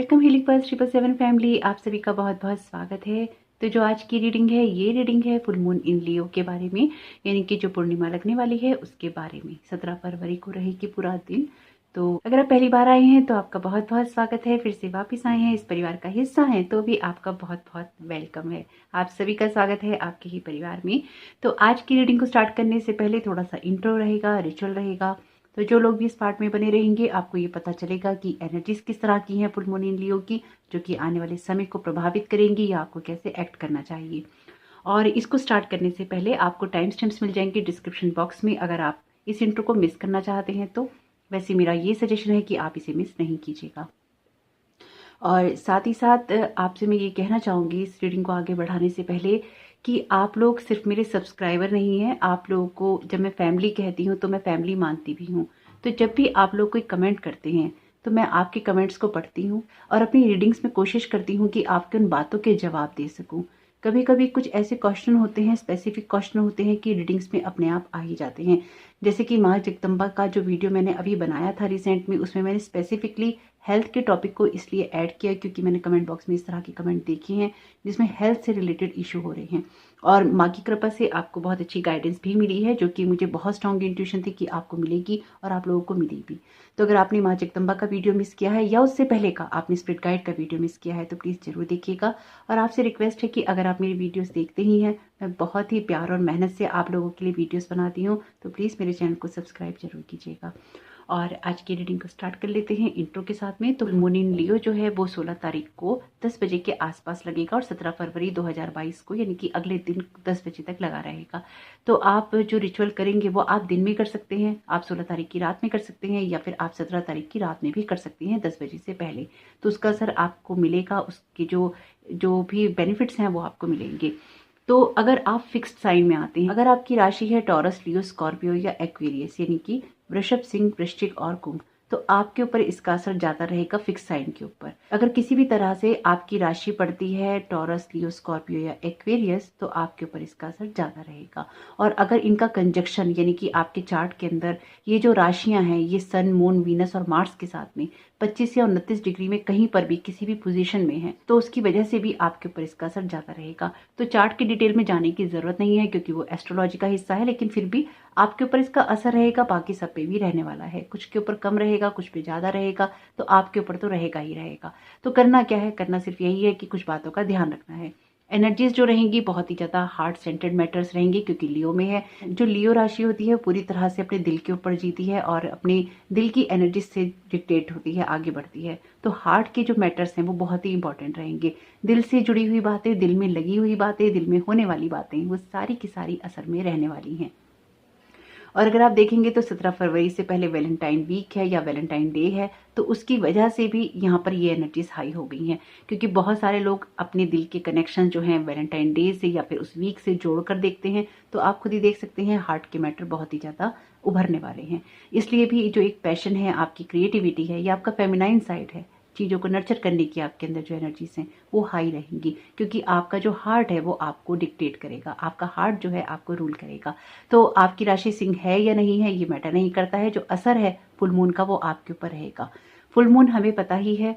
Welcome healing पर 777 family, आप सभी का बहुत बहुत स्वागत है। तो जो आज की रीडिंग है, ये रीडिंग है फुल मून इन लियो के बारे में, यानी कि जो पूर्णिमा लगने वाली है उसके बारे में। 17 फरवरी को रहेगी पूरा दिन। तो अगर आप पहली बार आए हैं तो आपका बहुत बहुत स्वागत है। फिर से वापस आए हैं, इस परिवार का हिस्सा हैं, तो भी आपका बहुत बहुत वेलकम है। आप सभी का स्वागत है आपके ही परिवार में। तो आज की रीडिंग को स्टार्ट करने से पहले थोड़ा सा इंट्रो रहेगा, रिचुअल रहेगा। तो जो लोग भी इस पार्ट में बने रहेंगे, आपको ये पता चलेगा कि एनर्जीज किस तरह की हैं फुल मून इन लियो की, जो कि आने वाले समय को प्रभावित करेंगी या आपको कैसे एक्ट करना चाहिए। और इसको स्टार्ट करने से पहले आपको टाइम स्टैम्प्स मिल जाएंगे डिस्क्रिप्शन बॉक्स में, अगर आप इस इंट्रो को मिस करना चाहते हैं तो। वैसे मेरा ये सजेशन है कि आप इसे मिस नहीं कीजिएगा। और साथ ही साथ आपसे मैं ये कहना चाहूँगी इस रीडिंग को आगे बढ़ाने से पहले कि आप लोग सिर्फ मेरे सब्सक्राइबर नहीं हैं। आप लोगों को जब मैं फैमिली कहती हूँ तो मैं फैमिली मानती भी हूँ। तो जब भी आप लोग कोई कमेंट करते हैं तो मैं आपके कमेंट्स को पढ़ती हूँ और अपनी रीडिंग्स में कोशिश करती हूँ कि आपके उन बातों के जवाब दे सकूँ। कभी कभी कुछ ऐसे क्वेश्चन होते हैं, स्पेसिफिक क्वेश्चन होते हैं कि रीडिंग्स में अपने आप आ ही जाते हैं। जैसे कि माँ जगदम्बा का जो वीडियो मैंने अभी बनाया था रिसेंट में, उसमें मैंने स्पेसिफिकली हेल्थ के टॉपिक को इसलिए ऐड किया क्योंकि मैंने कमेंट बॉक्स में इस तरह के कमेंट देखे हैं जिसमें हेल्थ से रिलेटेड इशू हो रहे हैं। और माँ की कृपा से आपको बहुत अच्छी गाइडेंस भी मिली है, जो कि मुझे बहुत स्ट्रॉन्ग इंट्यूशन थी कि आपको मिलेगी और आप लोगों को मिली भी। तो अगर आपने माँ जगदम्बा का वीडियो मिस किया है या उससे पहले का आपने स्पिरिट गाइड का वीडियो मिस किया है तो प्लीज़ जरूर देखिएगा। और आपसे रिक्वेस्ट है कि अगर आप मेरी वीडियोस देखते ही हैं, मैं बहुत ही प्यार और मेहनत से आप लोगों के लिए वीडियोस बनाती हूँ, तो प्लीज़ मेरे चैनल को सब्सक्राइब जरूर कीजिएगा। और आज की रीडिंग को स्टार्ट कर लेते हैं इंट्रो के साथ में। तो मून इन लियो जो है वो 16 तारीख को 10 बजे के आसपास लगेगा और 17 फरवरी 2022 को, यानी कि अगले दिन 10 बजे तक लगा रहेगा। तो आप जो रिचुअल करेंगे वो आप दिन में कर सकते हैं, आप 16 तारीख की रात में कर सकते हैं, या फिर आप 17 तारीख की रात में भी कर सकते हैं 10 बजे से पहले। तो उसका असर आपको मिलेगा, उसके जो भी बेनिफिट्स हैं वो आपको मिलेंगे। तो अगर आप फिक्स्ड साइन में आते हैं, अगर आपकी राशि है टॉरस, लियो, स्कॉर्पियो या एक्वेरियस, यानी कि वृषभ, सिंह, वृश्चिक और कुंभ, तो आपके ऊपर इसका असर ज्यादा रहेगा फिक्स साइन के ऊपर। अगर किसी भी तरह से आपकी राशि पड़ती है टॉरस, लियो, स्कॉर्पियो या एक्वेरियस, तो आपके ऊपर इसका असर ज्यादा रहेगा। और अगर इनका कंजक्शन, यानी कि आपके चार्ट के अंदर ये जो राशियां हैं, ये सन, मून, वीनस और मार्स के साथ में 25 या 29 डिग्री में कहीं पर भी किसी भी पोजीशन में है, तो उसकी वजह से भी आपके ऊपर इसका असर ज्यादा रहेगा। तो चार्ट की डिटेल में जाने की जरूरत नहीं है क्योंकि वो एस्ट्रोलॉजी का हिस्सा है, लेकिन फिर भी आपके ऊपर इसका असर रहेगा, बाकी सब पे भी रहने वाला है। कुछ के ऊपर कम रहेगा, कुछ पे ज्यादा रहेगा, तो आपके ऊपर तो रहेगा ही रहेगा। तो करना क्या है, करना सिर्फ यही है कि कुछ बातों का ध्यान रखना है। एनर्जीज जो रहेंगी बहुत ही ज्यादा हार्ट सेंटर्ड मैटर्स रहेंगी क्योंकि लियो में है। जो लियो राशि होती है पूरी तरह से अपने दिल के ऊपर जीती है और अपने दिल की एनर्जी से डिक्टेट होती है, आगे बढ़ती है। तो हार्ट के जो मैटर्स हैं वो बहुत ही इंपॉर्टेंट रहेंगे। दिल से जुड़ी हुई बातें, दिल में लगी हुई बातें, दिल में होने वाली बातें, वो सारी की सारी असर में रहने वाली हैं। और अगर आप देखेंगे तो 17 फरवरी से पहले वैलेंटाइन वीक है या वैलेंटाइन डे है, तो उसकी वजह से भी यहाँ पर ये एनर्जीज हाई हो गई हैं क्योंकि बहुत सारे लोग अपने दिल के कनेक्शन जो हैं वैलेंटाइन डे से या फिर उस वीक से जोड़ कर देखते हैं। तो आप खुद ही देख सकते हैं हार्ट के मैटर बहुत ही ज़्यादा उभरने वाले हैं। इसलिए भी जो एक पैशन है, आपकी क्रिएटिविटी है, या आपका फेमिनाइन साइड है, चीज़ों को नर्चर करने की आपके अंदर जो एनर्जीज हैं वो हाई रहेंगी क्योंकि आपका जो हार्ट है वो आपको डिक्टेट करेगा, आपका हार्ट जो है आपको रूल करेगा। तो आपकी राशि सिंह है या नहीं है ये मैटर नहीं करता है, जो असर है फुल मून का वो आपके ऊपर रहेगा। फुल मून हमें पता ही है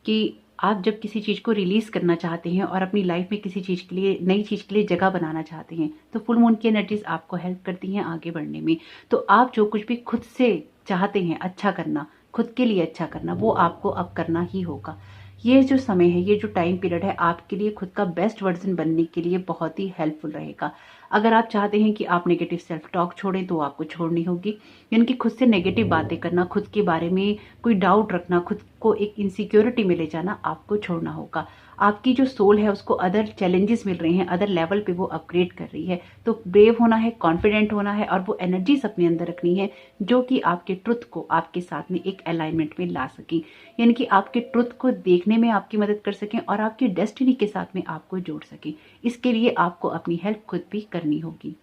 कि आप जब किसी चीज़ को रिलीज करना चाहते हैं और अपनी लाइफ में किसी चीज़ के लिए, नई चीज़ के लिए जगह बनाना चाहते हैं, तो फुल मून की एनर्जीज आपको हेल्प करती हैं आगे बढ़ने में। तो आप जो कुछ भी खुद से चाहते हैं अच्छा करना, खुद के लिए अच्छा करना, वो आपको अब करना ही होगा। ये जो समय है, ये जो टाइम पीरियड है, आपके लिए खुद का बेस्ट वर्जन बनने के लिए बहुत ही हेल्पफुल रहेगा। अगर आप चाहते हैं कि आप नेगेटिव सेल्फ टॉक छोड़ें तो आपको छोड़नी होगी, यानी कि खुद से नेगेटिव बातें करना, खुद के बारे में कोई डाउट रखना, खुद को एक इनसिक्योरिटी में ले जाना आपको छोड़ना होगा। आपकी जो सोल है उसको अदर चैलेंजेस मिल रहे हैं, अदर लेवल पे वो अपग्रेड कर रही है। तो ब्रेव होना है, कॉन्फिडेंट होना है और वो एनर्जीज अपने अंदर रखनी है जो कि आपके ट्रुथ को आपके साथ में एक अलाइनमेंट में ला सके, यानी कि आपके ट्रुथ को देखने में आपकी मदद कर सकें और आपकी डेस्टिनी के साथ में आपको जोड़ सकें। इसके लिए आपको अपनी हेल्प खुद भी करनी होगी।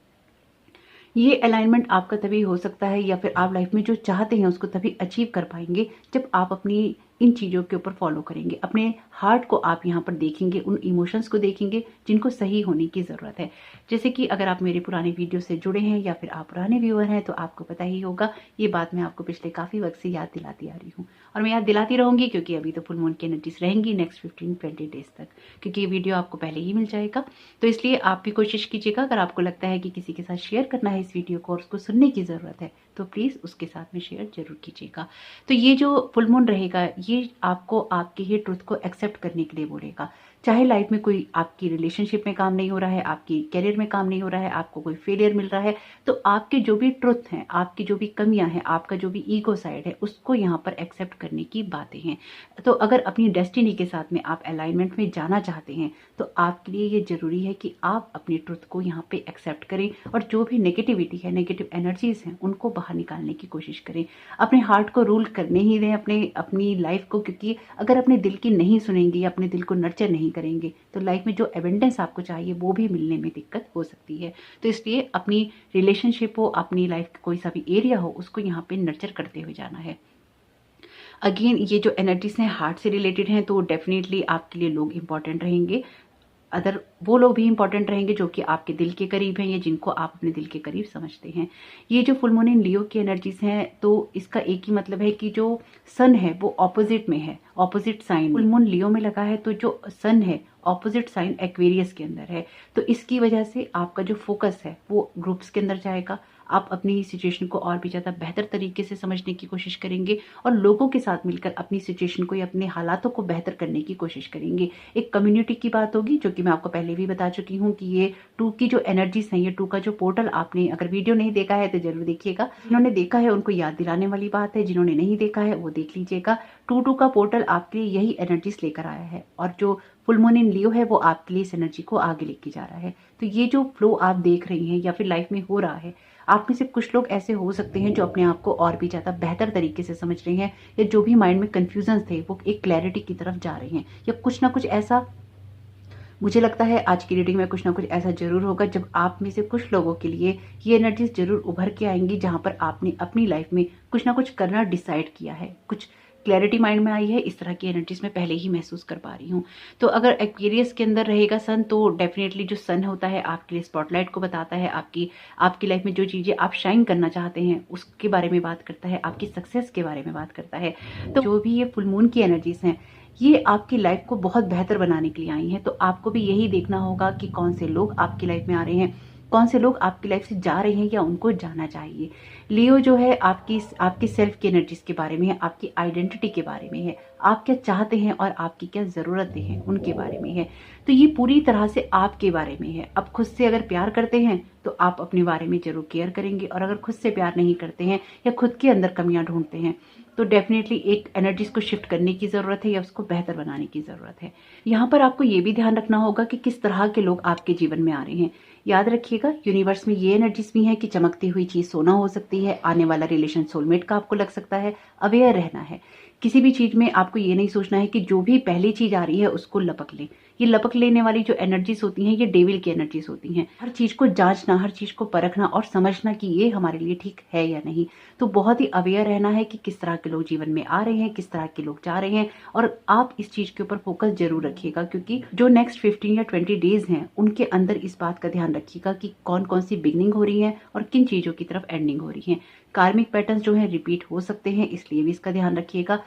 ये अलाइनमेंट आपका तभी हो सकता है या फिर आप लाइफ में जो चाहते हैं उसको तभी अचीव कर पाएंगे जब आप अपनी इन चीज़ों के ऊपर फॉलो करेंगे। अपने हार्ट को आप यहाँ पर देखेंगे, उन इमोशंस को देखेंगे जिनको सही होने की ज़रूरत है। जैसे कि अगर आप मेरे पुराने वीडियो से जुड़े हैं या फिर आप पुराने व्यूअर हैं तो आपको पता ही होगा, ये बात मैं आपको पिछले काफ़ी वक्त से याद दिलाती आ रही हूँ। और मैं याद दिलाती रहूंगी क्योंकि अभी तो फुल मून की एनर्जीज रहेंगी नेक्स्ट 15-20 डेज तक, क्योंकि ये वीडियो आपको पहले ही मिल जाएगा। तो इसलिए आप भी कोशिश कीजिएगा, अगर आपको लगता है कि किसी के साथ शेयर करना है इस वीडियो को और उसको सुनने की ज़रूरत है तो प्लीज़ उसके साथ में शेयर जरूर कीजिएगा। तो ये जो फुल मून रहेगा ये आपको आपके ही ट्रुथ को एक्सेप्ट करने के लिए बोलेगा। चाहे लाइफ में कोई आपकी रिलेशनशिप में काम नहीं हो रहा है, आपकी करियर में काम नहीं हो रहा है, आपको कोई फेलियर मिल रहा है, तो आपके जो भी ट्रुथ हैं, आपकी जो भी कमियां हैं, आपका जो भी ईगो साइड है, उसको यहाँ पर एक्सेप्ट करने की बातें हैं। तो अगर अपनी डेस्टिनी के साथ में आप अलाइनमेंट में जाना चाहते हैं तो आपके लिए ये जरूरी है कि आप अपने ट्रुथ को यहाँ पे एक्सेप्ट करें और जो भी नेगेटिविटी है, नेगेटिव एनर्जीज हैं, उनको बाहर निकालने की कोशिश करें। अपने हार्ट को रूल करने ही दें अपनी लाइफ को, क्योंकि अगर अपने दिल की नहीं सुनेंगे, अपने दिल को नर्चर नहीं करेंगे तो लाइफ में जो एबंडेंस आपको चाहिए वो भी मिलने में दिक्कत हो सकती है। तो इसलिए अपनी रिलेशनशिप हो, अपनी लाइफ का कोई सा भी एरिया हो, उसको यहाँ पे नर्चर करते हुए जाना है। अगेन ये जो एनर्जीज हैं हार्ट से रिलेटेड हैं, तो डेफिनेटली आपके लिए लोग इंपॉर्टेंट रहेंगे। अदर वो लोग भी इंपॉर्टेंट रहेंगे जो कि आपके दिल के करीब हैं या जिनको आप अपने दिल के करीब समझते हैं। ये जो फुल मून इन लियो की एनर्जीज हैं, तो इसका एक ही मतलब है कि जो सन है वो ऑपोजिट में है, ऑपोजिट साइन। फुल मून लियो में लगा है तो जो सन है ऑपोजिट साइन एक्वेरियस के अंदर है, तो इसकी वजह से आपका जो फोकस है वो ग्रुप्स के अंदर जाएगा। आप अपनी सिचुएशन को और भी ज़्यादा बेहतर तरीके से समझने की कोशिश करेंगे और लोगों के साथ मिलकर अपनी सिचुएशन को या अपने हालातों को बेहतर करने की कोशिश करेंगे। एक कम्युनिटी की बात होगी, जो कि मैं आपको पहले भी बता चुकी हूँ कि ये 2 की जो एनर्जीज हैं, ये 2 का जो पोर्टल, आपने अगर वीडियो नहीं देखा है तो जरूर देखिएगा। जिन्होंने देखा है उनको याद दिलाने वाली बात है, जिन्होंने नहीं देखा है वो देख लीजिएगा। 2 का पोर्टल आपके लिए यही एनर्जीज लेकर आया है और जो फुल मून इन लियो है वो आपके लिए इस एनर्जी को आगे लेके जा रहा है। तो ये जो फ्लो आप देख रही हैं या फिर लाइफ में हो रहा है, आप में से कुछ लोग ऐसे हो सकते हैं जो अपने आप को और भी ज़्यादा बेहतर तरीके से समझ रहे हैं, या जो भी माइंड में कंफ्यूजन थे वो एक क्लैरिटी की तरफ जा रहे हैं, या कुछ ना कुछ ऐसा मुझे लगता है आज की रीडिंग में कुछ ना कुछ ऐसा जरूर होगा जब आप में से कुछ लोगों के लिए ये एनर्जीज जरूर उभर के आएंगी, जहां पर आपने अपनी लाइफ में कुछ ना कुछ करना डिसाइड किया है, कुछ क्लैरिटी माइंड में आई है। इस तरह की एनर्जीज मैं पहले ही महसूस कर पा रही हूँ। तो अगर एक्वेरियस के अंदर रहेगा सन, तो डेफिनेटली जो सन होता है आपके लिए स्पॉटलाइट को बताता है, आपकी लाइफ में जो चीजें आप शाइन करना चाहते हैं उसके बारे में बात करता है, आपकी सक्सेस के बारे में बात करता है। तो जो भी ये फुल मून की एनर्जीज हैं ये आपकी लाइफ को बहुत बेहतर बनाने के लिए आई हैं। तो आपको भी यही देखना होगा कि कौन से लोग आपकी लाइफ में आ रहे हैं, कौन से लोग आपकी लाइफ से जा रहे हैं या उनको जाना चाहिए। लियो जो है आपकी सेल्फ की एनर्जीज के बारे में है, आपकी आइडेंटिटी के बारे में है, आप क्या चाहते हैं और आपकी क्या जरूरतें हैं उनके बारे में है। तो ये पूरी तरह से आपके बारे में है। अब खुद से अगर प्यार करते हैं तो आप अपने बारे में जरूर केयर करेंगे, और अगर खुद से प्यार नहीं करते हैं या खुद के अंदर कमियां ढूंढते हैं तो डेफिनेटली एक एनर्जीज को शिफ्ट करने की जरूरत है या उसको बेहतर बनाने की जरूरत है। यहाँ पर आपको ये भी ध्यान रखना होगा कि किस तरह के लोग आपके जीवन में आ रहे हैं। याद रखिएगा यूनिवर्स में ये एनर्जीज भी है कि चमकती हुई चीज सोना हो सकती है, आने वाला रिलेशन सोलमेट का आपको लग सकता है। अवेयर रहना है, किसी भी चीज में आपको ये नहीं सोचना है कि जो भी पहली चीज आ रही है उसको लपक ले। ये लपक लेने वाली जो एनर्जीज होती हैं ये डेविल की एनर्जीज होती हैं। हर चीज को जांचना, हर चीज को परखना और समझना कि ये हमारे लिए ठीक है या नहीं। तो बहुत ही अवेयर रहना है कि किस तरह के लोग जीवन में आ रहे हैं, किस तरह के लोग जा रहे हैं, और आप इस चीज के ऊपर फोकस जरूर रखिएगा, क्योंकि जो नेक्स्ट 15 या 20 डेज हैं उनके अंदर इस बात का ध्यान रखिएगा कि कौन कौन सी बिगनिंग हो रही है और किन चीजों की तरफ एंडिंग हो रही है। कार्मिक पैटर्न्स जो है रिपीट हो सकते हैं, इसलिए भी इसका ध्यान रखिएगा।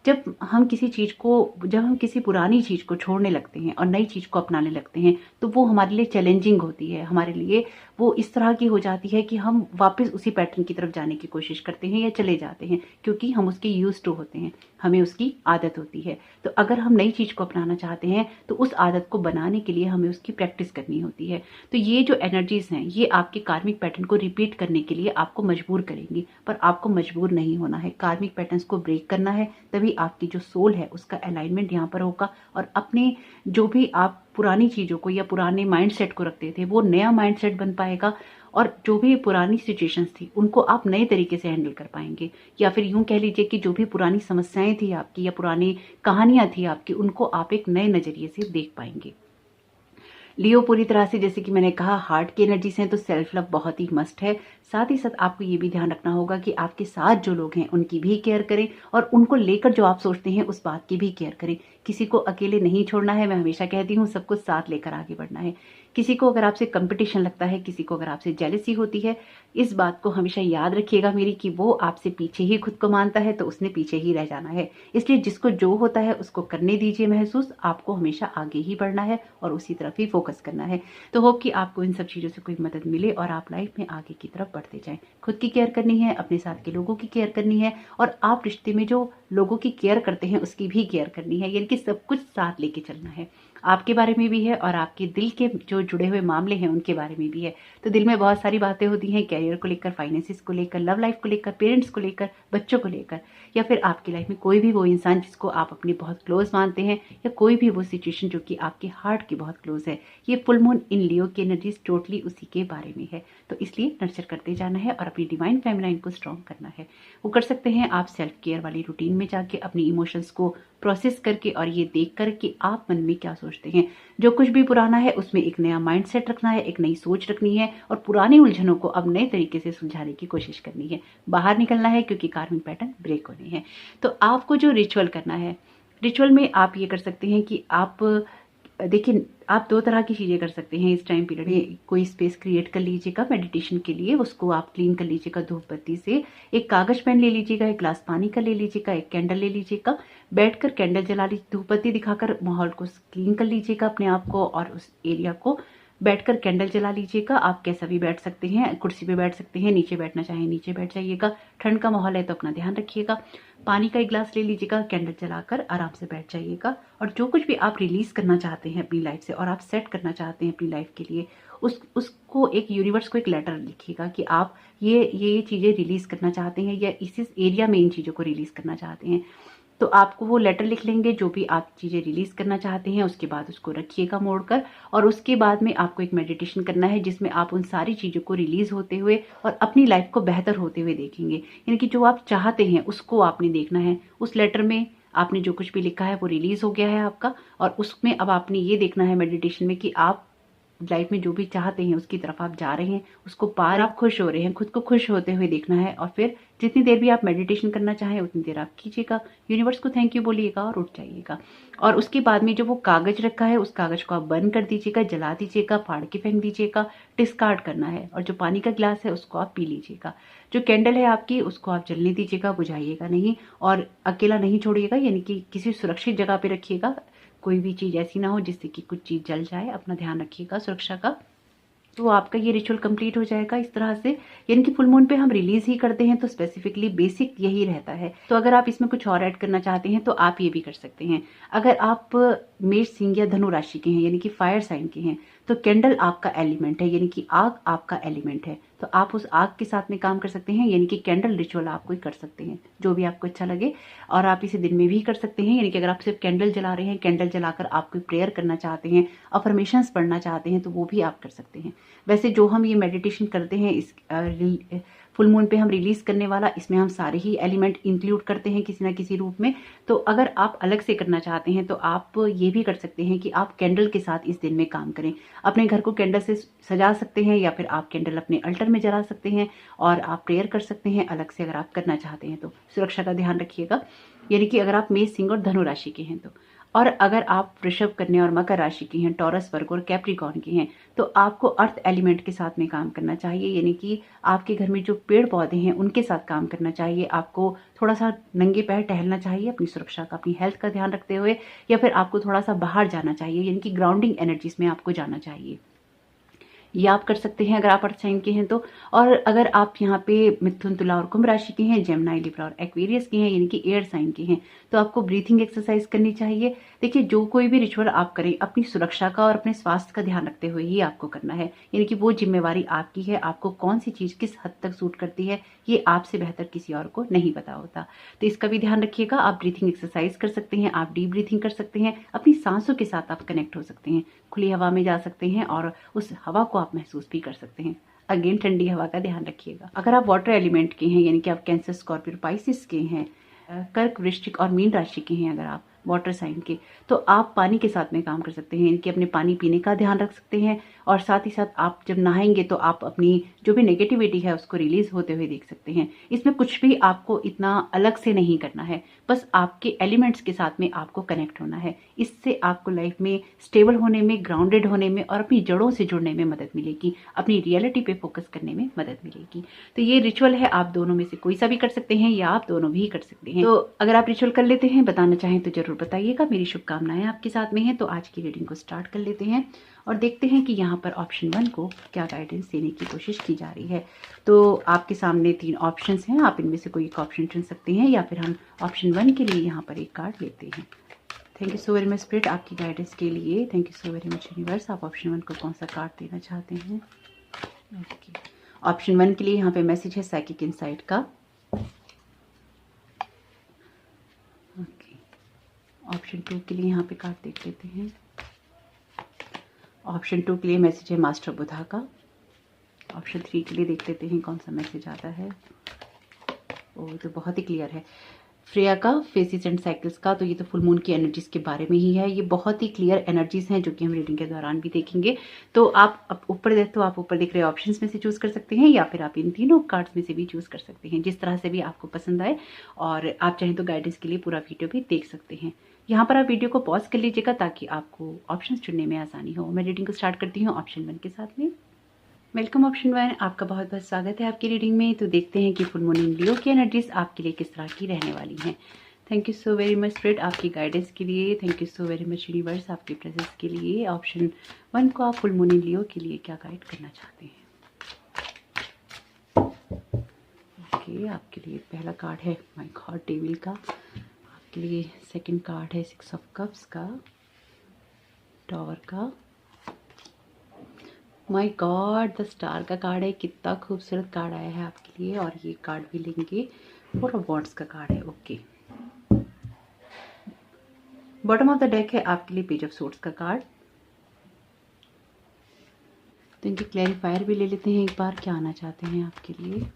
जब हम किसी पुरानी चीज को छोड़ने लगते हैं और नई चीज को अपनाने लगते हैं तो वो हमारे लिए चैलेंजिंग होती है, हमारे लिए वो इस तरह की हो जाती है कि हम वापस उसी पैटर्न की तरफ जाने की कोशिश करते हैं या चले जाते हैं, क्योंकि हम उसके यूज्ड टू होते हैं, हमें उसकी आदत होती है। तो अगर हम नई चीज को अपनाना चाहते हैं तो उस आदत को बनाने के लिए हमें उसकी प्रैक्टिस करनी होती है। तो ये जो एनर्जीज हैं ये आपके कार्मिक पैटर्न को रिपीट करने के लिए आपको मजबूर करेंगी, पर आपको मजबूर नहीं होना है। कार्मिक पैटर्न्स को ब्रेक करना है, तभी आपकी जो सोल है उसका अलाइनमेंट यहाँ पर होगा, और अपने जो भी आप पुरानी चीजों को या पुराने माइंडसेट को रखते थे वो नया माइंडसेट बन पाएगा, और जो भी पुरानी सिचुएशंस थी उनको आप नए तरीके से हैंडल कर पाएंगे। या फिर यूं कह लीजिए कि जो भी पुरानी समस्याएं थी आपकी या पुरानी कहानियां थी आपकी, उनको आप एक नए नजरिए से देख पाएंगे। लियो पूरी तरह से, जैसे कि मैंने कहा, हार्ट की एनर्जी से, तो सेल्फ लव बहुत ही मस्ट है। साथ ही साथ आपको ये भी ध्यान रखना होगा कि आपके साथ जो लोग हैं उनकी भी केयर करें, और उनको लेकर जो आप सोचते हैं उस बात की भी केयर करें। किसी को अकेले नहीं छोड़ना है, मैं हमेशा कहती हूँ सबको साथ लेकर आगे बढ़ना है। किसी को अगर आपसे कंपटीशन लगता है, किसी को अगर आपसे जेलसी होती है, इस बात को हमेशा याद रखिएगा मेरी कि वो आपसे पीछे ही खुद को मानता है तो उसने पीछे ही रह जाना है। इसलिए जिसको जो होता है उसको करने दीजिए महसूस, आपको हमेशा आगे ही बढ़ना है और उसी तरफ ही फोकस करना है। तो होप कि आपको इन सब चीज़ों से कोई मदद मिले और आप लाइफ में आगे की तरफ बढ़ते जाएं। खुद की केयर करनी है, अपने साथ के लोगों की केयर करनी है और आप रिश्ते में जो लोगों की केयर करते हैं उसकी भी केयर करनी है, यानी कि सब कुछ साथ लेके चलना है। आपके बारे में भी है और आपके दिल के जो जुड़े हुए मामले हैं उनके बारे में भी है। तो दिल में बहुत सारी बातें होती हैं, कैरियर को लेकर, फाइनेंसिस को लेकर, लव लाइफ को लेकर, पेरेंट्स को लेकर, बच्चों को लेकर, या फिर आपकी लाइफ में कोई भी वो इंसान जिसको आप अपने बहुत क्लोज मानते हैं, या कोई भी वो सिचुएशन जो कि आपके हार्ट के बहुत क्लोज है। ये फुल मून इन लियो की एनर्जीज टोटली उसी के बारे में है। तो इसलिए नर्चर करते जाना है और अपनी डिवाइन फेमिनाइन को स्ट्रॉन्ग करना है। वो कर सकते हैं आप सेल्फ केयर वाली रूटीन में जाके अपनी इमोशंस को प्रोसेस करके और ये देख कर कि आप मन में क्या सोचते हैं। जो कुछ भी पुराना है उसमें एक नया माइंडसेट रखना है, एक नई सोच रखनी है और पुरानी उलझनों को अब नए तरीके से सुलझाने की कोशिश करनी है। बाहर निकलना है क्योंकि कार्मिक पैटर्न ब्रेक होने हैं। तो आपको जो रिचुअल करना है, रिचुअल में आप ये कर सकते हैं कि आप देखिए, आप दो तरह की चीज़ें कर सकते हैं इस टाइम पीरियड में। कोई स्पेस क्रिएट कर लीजिएगा मेडिटेशन के लिए, उसको आप क्लीन कर लीजिएगा धूप बत्ती से। एक कागज पेन ले लीजिएगा, एक ग्लास पानी का ले लीजिएगा, एक कैंडल ले लीजिएगा, बैठकर कैंडल जला लीजिए, धूप बत्ती दिखाकर माहौल को क्लीन कर लीजिएगा, अपने आप को और उस एरिया को। बैठकर कैंडल जला लीजिएगा। आप कैसा भी बैठ सकते हैं, कुर्सी पे बैठ सकते हैं, नीचे बैठना चाहें नीचे बैठ जाइएगा। ठंड का माहौल है तो अपना ध्यान रखिएगा। पानी का एक गिलास ले लीजिएगा, कैंडल जलाकर आराम से बैठ जाइएगा और जो कुछ भी आप रिलीज करना चाहते हैं अपनी लाइफ से और आप सेट करना चाहते हैं अपनी लाइफ के लिए, उसको एक यूनिवर्स को एक लेटर लिखिएगा कि आप ये चीज़ें रिलीज करना चाहते हैं या इस एरिया में इन चीज़ों को रिलीज करना चाहते हैं। तो आपको वो लेटर लिख लेंगे जो भी आप चीज़ें रिलीज करना चाहते हैं, उसके बाद उसको रखिएगा मोड़कर और उसके बाद में आपको एक मेडिटेशन करना है जिसमें आप उन सारी चीज़ों को रिलीज होते हुए और अपनी लाइफ को बेहतर होते हुए देखेंगे। यानी कि जो आप चाहते हैं उसको आपने देखना है। उस लेटर में आपने जो कुछ भी लिखा है वो रिलीज हो गया है आपका और उसमें अब आपने ये देखना है मेडिटेशन में कि आप लाइफ में जो भी चाहते हैं उसकी तरफ आप जा रहे हैं, उसको पार आप खुश हो रहे हैं, खुद को खुश होते हुए देखना है और फिर जितनी देर भी आप मेडिटेशन करना चाहें उतनी देर आप कीजिएगा। यूनिवर्स को थैंक यू बोलिएगा और उठ जाइएगा। और उसके बाद में जो वो कागज रखा है उस कागज को आप बंद कर दीजिएगा, जला दीजिएगा, फाड़ के फेंक दीजिएगा, डिस्कार्ड करना है। और जो पानी का गिलास है उसको आप पी लीजिएगा। जो कैंडल है आपकी उसको आप जलने दीजिएगा, बुझाइएगा नहीं और अकेला नहीं छोड़िएगा, यानी कि किसी सुरक्षित जगह पे रखिएगा। कोई भी चीज़ ऐसी ना हो जिससे कि कुछ चीज़ जल जाए, अपना ध्यान रखिएगा सुरक्षा का। तो आपका ये रिचुअल कंप्लीट हो जाएगा इस तरह से। यानी कि फुल मून पे हम रिलीज ही करते हैं तो स्पेसिफिकली बेसिक यही रहता है। तो अगर आप इसमें कुछ और ऐड करना चाहते हैं तो आप ये भी कर सकते हैं। अगर आप मेष, सिंह या धनु राशि के हैं यानी कि फायर साइन के हैं तो कैंडल आपका एलिमेंट है, यानी कि आग आपका एलिमेंट है। तो आप उस आग के साथ में काम कर सकते हैं, यानी कि कैंडल रिचुअल आप कोई कर सकते हैं जो भी आपको अच्छा लगे। और आप इसे दिन में भी कर सकते हैं, यानी कि अगर आप सिर्फ कैंडल जला रहे हैं, कैंडल जलाकर आप कोई प्रेयर करना चाहते हैं, अफर्मेशंस पढ़ना चाहते हैं तो वो भी आप कर सकते हैं। वैसे जो हम ये मेडिटेशन करते हैं इस फुल मून पे हम रिलीज करने वाला, इसमें हम सारे ही एलिमेंट इंक्लूड करते हैं किसी ना किसी रूप में। तो अगर आप अलग से करना चाहते हैं तो आप ये भी कर सकते हैं कि आप कैंडल के साथ इस दिन में काम करें। अपने घर को कैंडल से सजा सकते हैं या फिर आप कैंडल अपने अल्टर में जला सकते हैं और आप प्रेयर कर सकते हैं अलग से अगर आप करना चाहते हैं तो। सुरक्षा का ध्यान रखिएगा, यानी कि अगर आप मेष, सिंह और धनु राशि के हैं तो। और अगर आप वृषभ, कन्या और मकर राशि के हैं, टॉरस, वर्ग और कैप्रिकॉर्न के हैं तो आपको अर्थ एलिमेंट के साथ में काम करना चाहिए, यानी कि आपके घर में जो पेड़ पौधे हैं उनके साथ काम करना चाहिए। आपको थोड़ा सा नंगे पैर टहलना चाहिए अपनी सुरक्षा का, अपनी हेल्थ का ध्यान रखते हुए, या फिर आपको थोड़ा सा बाहर जाना चाहिए, यानी कि ग्राउंडिंग एनर्जीज में आपको जाना चाहिए। ये आप कर सकते हैं अगर आप अर्थ साइन के हैं तो। और अगर आप यहाँ पे मिथुन, तुला और कुंभ राशि के हैं, जेमिनी, लिब्रा और एक्वेरियस के हैं, यानी कि एयर साइन के हैं, तो आपको ब्रीथिंग एक्सरसाइज करनी चाहिए। देखिए, जो कोई भी रिचुअल आप करें अपनी सुरक्षा का और अपने स्वास्थ्य का ध्यान रखते हुए ही आपको करना है, यानी कि वो जिम्मेवारी आपकी है। आपको कौन सी चीज किस हद तक सूट करती है ये आपसे बेहतर किसी और को नहीं पता होता। तो इसका भी ध्यान रखिएगा। आप ब्रीथिंग एक्सरसाइज कर सकते हैं, आप डीप ब्रीथिंग कर सकते हैं, अपनी सांसों के साथ आप कनेक्ट हो सकते हैं, खुली हवा में जा सकते हैं और उस हवा को आप महसूस भी कर सकते हैं। अगेन ठंडी हवा का ध्यान रखिएगा। अगर आप वाटर एलिमेंट के हैं, यानी कि आप कैंसर, स्कॉर्पियो, पाइसिस के हैं, कर्क, वृश्चिक और मीन राशि के हैं, अगर आप वाटर साइन के, तो आप पानी के साथ में काम कर सकते हैं, यानी कि अपने पानी पीने का ध्यान रख सकते हैं और साथ ही साथ आप जब नहाएंगे तो आप अपनी जो भी नेगेटिविटी है उसको रिलीज होते हुए देख सकते हैं। इसमें कुछ भी आपको इतना अलग से नहीं करना है, बस आपके एलिमेंट्स के साथ में आपको कनेक्ट होना है। इससे आपको लाइफ में स्टेबल होने में, ग्राउंडेड होने में और अपनी जड़ों से जुड़ने में मदद मिलेगी, अपनी रियलिटी पे फोकस करने में मदद मिलेगी। तो ये रिचुअल है, आप दोनों में से कोई सा भी कर सकते हैं या आप दोनों भी कर सकते हैं। तो अगर आप रिचुअल कर लेते हैं, बताना चाहें तो जरूर बताइएगा। मेरी शुभकामनाएं आपके साथ में है। तो आज की रीडिंग को स्टार्ट कर लेते हैं और देखते हैं कि यहाँ पर ऑप्शन 1 को क्या गाइडेंस देने की कोशिश की जा रही है। तो आपके सामने 3 ऑप्शंस हैं, आप इनमें से कोई एक ऑप्शन चुन सकते हैं या फिर हम ऑप्शन 1 के लिए यहाँ पर एक कार्ड लेते हैं। Thank you so very much spirit आपकी गाइडेंस के लिए। Thank you so very much universe. आप ऑप्शन 1 को कौन सा कार्ड देना चाहते हैं? ओके, ऑप्शन 1 के लिए यहाँ पे मैसेज है साइकिक इनसाइट का। ओके, ऑप्शन 2 के लिए यहाँ पे कार्ड देख लेते हैं। ऑप्शन 2 के लिए मैसेज है मास्टर बुधा का। ऑप्शन 3 के लिए देख लेते हैं कौन सा मैसेज आता है। ओ, तो बहुत ही क्लियर है, फ्रेया का फेसिस एंड साइकिल्स का। तो ये तो फुल मून की एनर्जीज के बारे में ही है। ये बहुत ही क्लियर एनर्जीज हैं जो कि हम रीडिंग के दौरान भी देखेंगे। तो आप ऊपर देख रहे ऑप्शंस में से चूज कर सकते हैं या फिर आप इन तीनों कार्ड्स में से भी चूज कर सकते हैं, जिस तरह से भी आपको पसंद आए। और आप चाहें तो गाइडेंस के लिए पूरा वीडियो भी देख सकते हैं। यहाँ पर आप वीडियो को पॉज कर लीजिएगा ताकि आपको ऑप्शन चुनने में आसानी हो। मैं रीडिंग को स्टार्ट करती हूँ ऑप्शन 1 के साथ में। वेलकम ऑप्शन 1, आपका बहुत बहुत स्वागत है आपकी रीडिंग में। तो देखते हैं कि फुल मून इन लियो की एनर्जीज आपके लिए किस तरह की रहने वाली हैं। Thank you so very much spirit आपकी गाइडेंस के लिए। Thank you so very much universe आपके प्रेजेंस के लिए। ऑप्शन 1 को आप फुल मून इन लियो के लिए क्या गाइड करना चाहते हैं? ओके, आपके लिए पहला कार्ड है माय गॉड डेविल का। आपके लिए सेकंड कार्ड है 6 ऑफ कप्स का, टॉवर का। माय गॉड, द स्टार का कार्ड है। कितना खूबसूरत कार्ड आया है आपके लिए। और ये कार्ड भी लेंगे, 4 ऑफ वॉन्ड्स का कार्ड है। Okay, bottom of the deck है आपके लिए पेज ऑफ सोर्ड्स का कार्ड। तो इनके क्लैरिफायर भी ले लेते हैं एक बार, क्या आना चाहते हैं आपके लिए।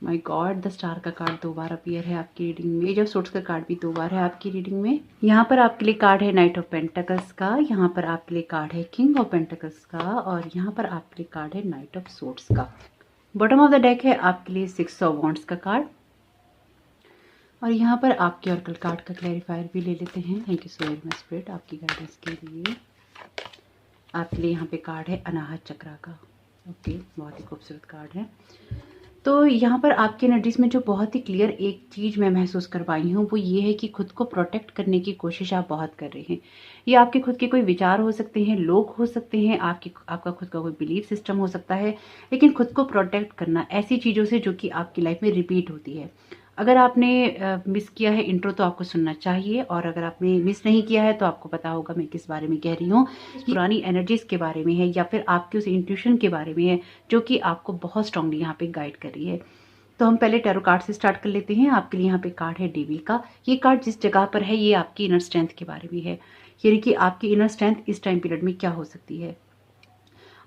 माय गॉड, द स्टार का कार्ड 2 बार अपीयर है आपकी रीडिंग में। पेज ऑफ सोर्ड्स का कार्ड भी 2 बार है आपकी रीडिंग में। यहाँ पर आपके लिए कार्ड है नाइट ऑफ पेंटिकल्स का। यहाँ पर आपके लिए कार्ड है किंग ऑफ पेंटिकल्स का। और यहाँ पर आपके लिए कार्ड है नाइट ऑफ सोर्ड्स का। बॉटम ऑफ द डेक है आपके लिए 6 ऑफ वॉन्ड्स का कार्ड। और यहाँ पर आपके ऑरेकल कार्ड का क्लैरिफायर भी ले लेते हैं। Thank you so very much spirit आपकी गाइडेंस के लिए। आपके लिए यहाँ पे कार्ड है अनाहत चक्रा का। ओके, बहुत ही खूबसूरत कार्ड है। तो यहाँ पर आपकी एनर्जीज में जो बहुत ही क्लियर एक चीज़ मैं महसूस कर पाई हूँ वो ये है कि खुद को प्रोटेक्ट करने की कोशिश आप बहुत कर रहे हैं। ये आपके खुद के कोई विचार हो सकते हैं, लोग हो सकते हैं, आपका खुद का कोई बिलीफ सिस्टम हो सकता है, लेकिन खुद को प्रोटेक्ट करना ऐसी चीज़ों से जो कि आपकी लाइफ में रिपीट होती है। अगर आपने मिस किया है इंट्रो तो आपको सुनना चाहिए, और अगर आपने मिस नहीं किया है तो आपको पता होगा मैं किस बारे में कह रही हूँ। पुरानी एनर्जीज के बारे में है या फिर आपकी उस इंट्यूशन के बारे में है जो कि आपको बहुत स्ट्रांगली यहाँ पे गाइड कर रही है। तो हम पहले टैरो कार्ड से स्टार्ट कर लेते हैं। आपके लिए यहाँ पे कार्ड है डेविल का। ये कार्ड जिस जगह पर है ये आपकी इनर स्ट्रेंथ के बारे में है, यानी कि आपकी इनर स्ट्रेंथ इस टाइम पीरियड में क्या हो सकती है।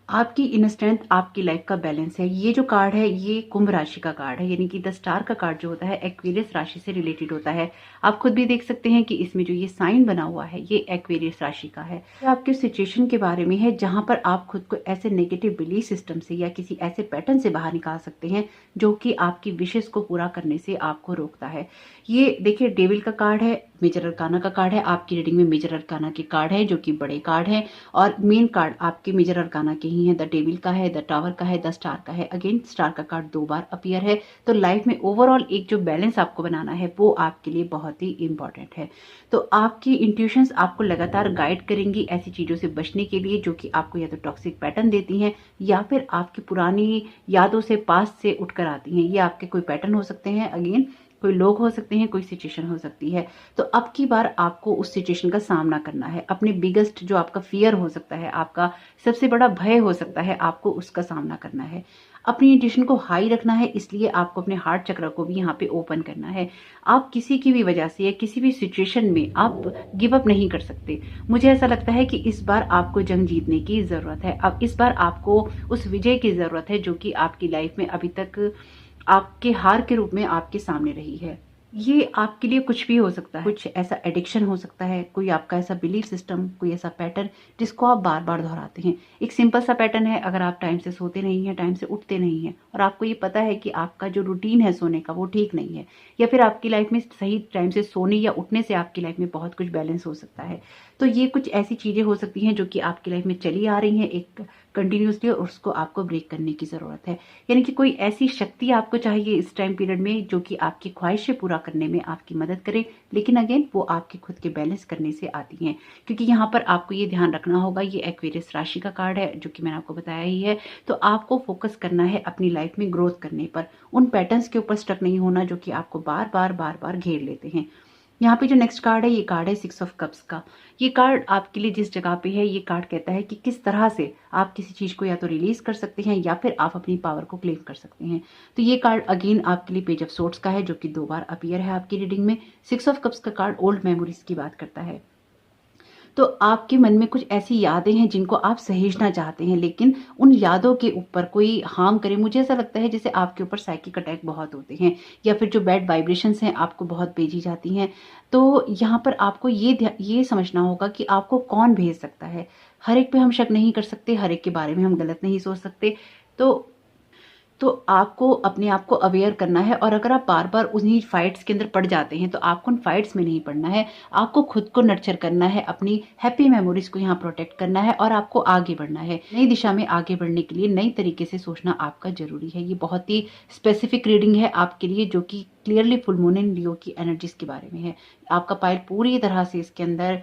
आपकी इनर स्ट्रेंथ आपकी लाइफ का बैलेंस है। ये जो कार्ड है ये कुंभ राशि का कार्ड है, यानी कि द स्टार का कार्ड जो होता है एक्वेरियस राशि से रिलेटेड होता है। आप खुद भी देख सकते हैं कि इसमें जो ये साइन बना हुआ है ये एक्वेरियस राशि का है। ये आपके सिचुएशन के बारे में है जहां पर आप खुद को ऐसे नेगेटिव बिलीफ सिस्टम से या किसी ऐसे पैटर्न से बाहर निकाल सकते हैं जो कि आपकी विशेष को पूरा करने से आपको रोकता है। ये देखिए डेविल का कार्ड है, मेजर अरकाना का कार्ड है। आपकी रीडिंग में मेजर अरकाना के कार्ड है जो कि बड़े कार्ड है, और मेन कार्ड आपके मेजर अरकाना के ही है। द डेविल का है, द टावर का है, द स्टार का है। अगेन स्टार का कार्ड 2 बार अपीयर है। तो लाइफ में ओवरऑल एक जो बैलेंस आपको बनाना है वो आपके लिए बहुत ही इंपॉर्टेंट है। तो आपकी इंट्यूशंस आपको लगातार गाइड करेंगी ऐसी चीजों से बचने के लिए जो कि आपको या तो टॉक्सिक पैटर्न देती हैं या फिर आपकी पुरानी यादों से, पास्ट से उठकर आती हैं। ये आपके कोई पैटर्न हो सकते हैं, अगेन कोई लोग हो सकते हैं, कोई सिचुएशन हो सकती है। तो अब की बार आपको उस सिचुएशन का सामना करना है। अपने बिगेस्ट जो आपका फियर हो सकता है, आपका सबसे बड़ा भय हो सकता है, आपको उसका सामना करना है। अपनी इंट्यूशन को हाई रखना है, इसलिए आपको अपने हार्ट चक्र को भी यहाँ पे ओपन करना है। आप किसी की भी वजह से या किसी भी सिचुएशन में आप गिव अप नहीं कर सकते। मुझे ऐसा लगता है कि इस बार आपको जंग जीतने की जरूरत है। अब इस बार आपको उस विजय की जरूरत है जो कि आपकी लाइफ में अभी तक आपके हार के रूप में आपके सामने रही है। ये आपके लिए कुछ भी हो सकता है, कुछ ऐसा एडिक्शन हो सकता है, कोई आपका ऐसा बिलीफ सिस्टम, कोई ऐसा पैटर्न जिसको आप बार बार दोहराते हैं। एक सिंपल सा पैटर्न है, अगर आप टाइम से सोते नहीं हैं, टाइम से उठते नहीं हैं और आपको ये पता है कि आपका जो रूटीन है सोने का वो ठीक नहीं है, या फिर आपकी लाइफ में सही टाइम से सोने या उठने से आपकी लाइफ में बहुत कुछ बैलेंस हो सकता है। तो ये कुछ ऐसी चीज़ें हो सकती हैं जो कि आपकी लाइफ में चली आ रही हैं एक कंटिन्यूसली, और उसको आपको ब्रेक करने की ज़रूरत है। यानी कि कोई ऐसी शक्ति आपको चाहिए इस टाइम पीरियड में जो कि आपकी ख्वाहिशें पूरा करने में आपकी मदद करे, लेकिन अगेन वो आपके खुद के बैलेंस करने से आती हैं। क्योंकि यहाँ पर आपको ये ध्यान रखना होगा, ये एक्वेरियस राशि का कार्ड है जो कि मैंने आपको बताया ही है। तो आपको फोकस करना है अपनी लाइफ में ग्रोथ करने पर, उन पैटर्न्स के ऊपर स्टक नहीं होना जो कि आपको बार बार घेर लेते हैं। यहाँ पे जो नेक्स्ट कार्ड है, ये कार्ड है 6 ऑफ कप्स का। ये कार्ड आपके लिए जिस जगह पे है, ये कार्ड कहता है कि किस तरह से आप किसी चीज को या तो रिलीज कर सकते हैं या फिर आप अपनी पावर को क्लेम कर सकते हैं। तो ये कार्ड अगेन आपके लिए पेज ऑफ सोर्ड्स का है जो कि 2 बार अपीयर है आपकी रीडिंग में। 6 ऑफ कप्स का कार्ड ओल्ड मेमोरीज की बात करता है। तो आपके मन में कुछ ऐसी यादें हैं जिनको आप सहेजना चाहते हैं, लेकिन उन यादों के ऊपर कोई हार्म करे। मुझे ऐसा लगता है जैसे आपके ऊपर साइकिक अटैक बहुत होते हैं, या फिर जो बैड वाइब्रेशंस हैं आपको बहुत भेजी जाती हैं। तो यहाँ पर आपको ये समझना होगा कि आपको कौन भेज सकता है। हर एक पे हम शक नहीं कर सकते, हर एक के बारे में हम गलत नहीं सोच सकते। तो आपको अपने आप को अवेयर करना है, और अगर आप बार बार उन्हीं फाइट्स के अंदर पड़ जाते हैं तो आपको उन फाइट्स में नहीं पड़ना है। आपको खुद को नर्चर करना है, अपनी हैप्पी मेमोरीज को यहाँ प्रोटेक्ट करना है, और आपको आगे बढ़ना है। नई दिशा में आगे बढ़ने के लिए नई तरीके से सोचना आपका जरूरी है। ये बहुत ही स्पेसिफिक रीडिंग है आपके लिए, जो कि क्लियरली फुल मून इन लियो की एनर्जीज के बारे में है। आपका पाइल पूरी तरह से इसके अंदर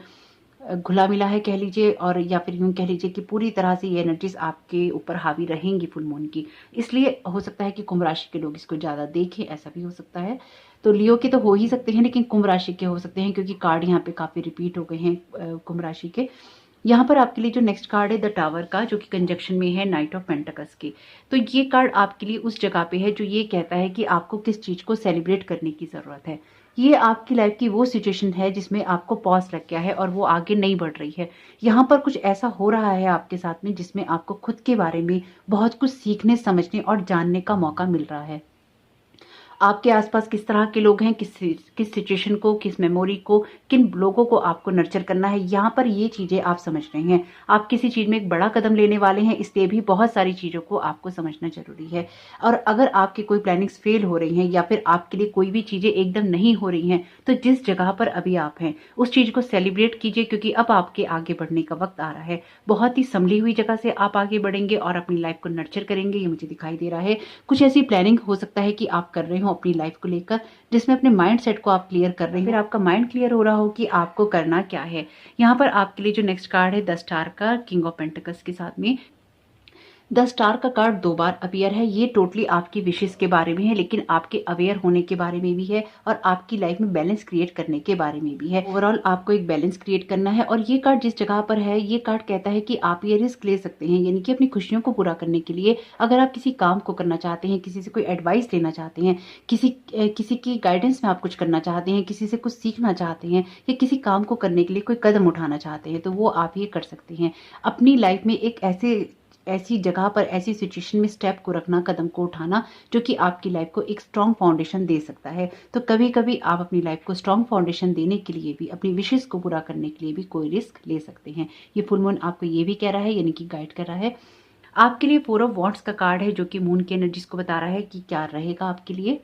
घुला मिला है कह लीजिए, और या फिर यूं कह लीजिए कि पूरी तरह से ये एनर्जीज आपके ऊपर हावी रहेंगी फुल मून की। इसलिए हो सकता है कि कुंभ राशि के लोग इसको ज्यादा देखें, ऐसा भी हो सकता है। तो लियो के तो हो ही सकते हैं, लेकिन कुंभ राशि के हो सकते हैं क्योंकि कार्ड यहाँ पे काफी रिपीट हो गए हैं कुंभ राशि के। यहाँ पर आपके लिए जो नेक्स्ट कार्ड है द टावर का, जो कि कंजक्शन में है नाइट ऑफ पेंटाकल्स की। तो ये कार्ड आपके लिए उस जगह पे है जो ये कहता है कि आपको किस चीज को सेलिब्रेट करने की जरूरत है। ये आपकी लाइफ की वो सिचुएशन है जिसमें आपको पॉज लग गया है और वो आगे नहीं बढ़ रही है। यहाँ पर कुछ ऐसा हो रहा है आपके साथ में जिसमें आपको खुद के बारे में बहुत कुछ सीखने, समझने और जानने का मौका मिल रहा है। आपके आसपास किस तरह के लोग हैं, किस सिचुएशन को, किस मेमोरी को, किन लोगों को आपको नर्चर करना है, यहाँ पर ये चीजें आप समझ रहे हैं। आप किसी चीज में एक बड़ा कदम लेने वाले हैं, इसलिए भी बहुत सारी चीजों को आपको समझना जरूरी है। और अगर आपकी कोई प्लानिंग्स फेल हो रही हैं या फिर आपके लिए कोई भी चीजें एकदम नहीं हो रही हैं, तो जिस जगह पर अभी आप हैं उस चीज को सेलिब्रेट कीजिए, क्योंकि अब आपके आगे बढ़ने का वक्त आ रहा है। बहुत ही संभली हुई जगह से आप आगे बढ़ेंगे और अपनी लाइफ को नर्चर करेंगे, ये मुझे दिखाई दे रहा है। कुछ ऐसी प्लानिंग हो सकता है कि आप कर रहे हो अपनी लाइफ को लेकर, जिसमें अपने माइंड सेट को आप क्लियर कर रहे हैं, फिर आपका माइंड क्लियर हो रहा हो कि आपको करना क्या है। यहाँ पर आपके लिए जो नेक्स्ट कार्ड है 10 स्टार का, किंग ऑफ पेंटिकल्स के साथ में 10 स्टार का कार्ड 2 बार अपीयर है। ये टोटली आपकी विशेष के बारे में है, लेकिन आपके अवेयर होने के बारे में भी है और आपकी लाइफ में बैलेंस क्रिएट करने के बारे में भी है। ओवरऑल आपको एक बैलेंस क्रिएट करना है, और ये कार्ड जिस जगह पर है, ये कार्ड कहता है कि आप ये रिस्क ले सकते हैं, यानी कि अपनी खुशियों को पूरा करने के लिए अगर आप किसी काम को करना चाहते हैं, किसी से कोई एडवाइस लेना चाहते हैं, किसी की गाइडेंस में आप कुछ करना चाहते हैं, किसी से कुछ सीखना चाहते हैं, या किसी काम को करने के लिए कोई कदम उठाना चाहते हैं, तो वो आप ये कर सकते हैं। अपनी लाइफ में एक ऐसी जगह पर, ऐसी सिचुएशन में स्टेप को रखना, कदम को उठाना, जो कि आपकी लाइफ को एक स्ट्रॉन्ग फाउंडेशन दे सकता है। तो कभी कभी आप अपनी लाइफ को स्ट्रॉन्ग फाउंडेशन देने के लिए भी, अपनी विशेष को पूरा करने के लिए भी कोई रिस्क ले सकते हैं। ये फुल मून आपको ये भी कह रहा है, यानी कि गाइड कर रहा है। आपके लिए 4 ऑफ वॉन्ड्स का कार्ड है, जो कि मून की एनर्जीज को बता रहा है कि क्या रहेगा आपके लिए।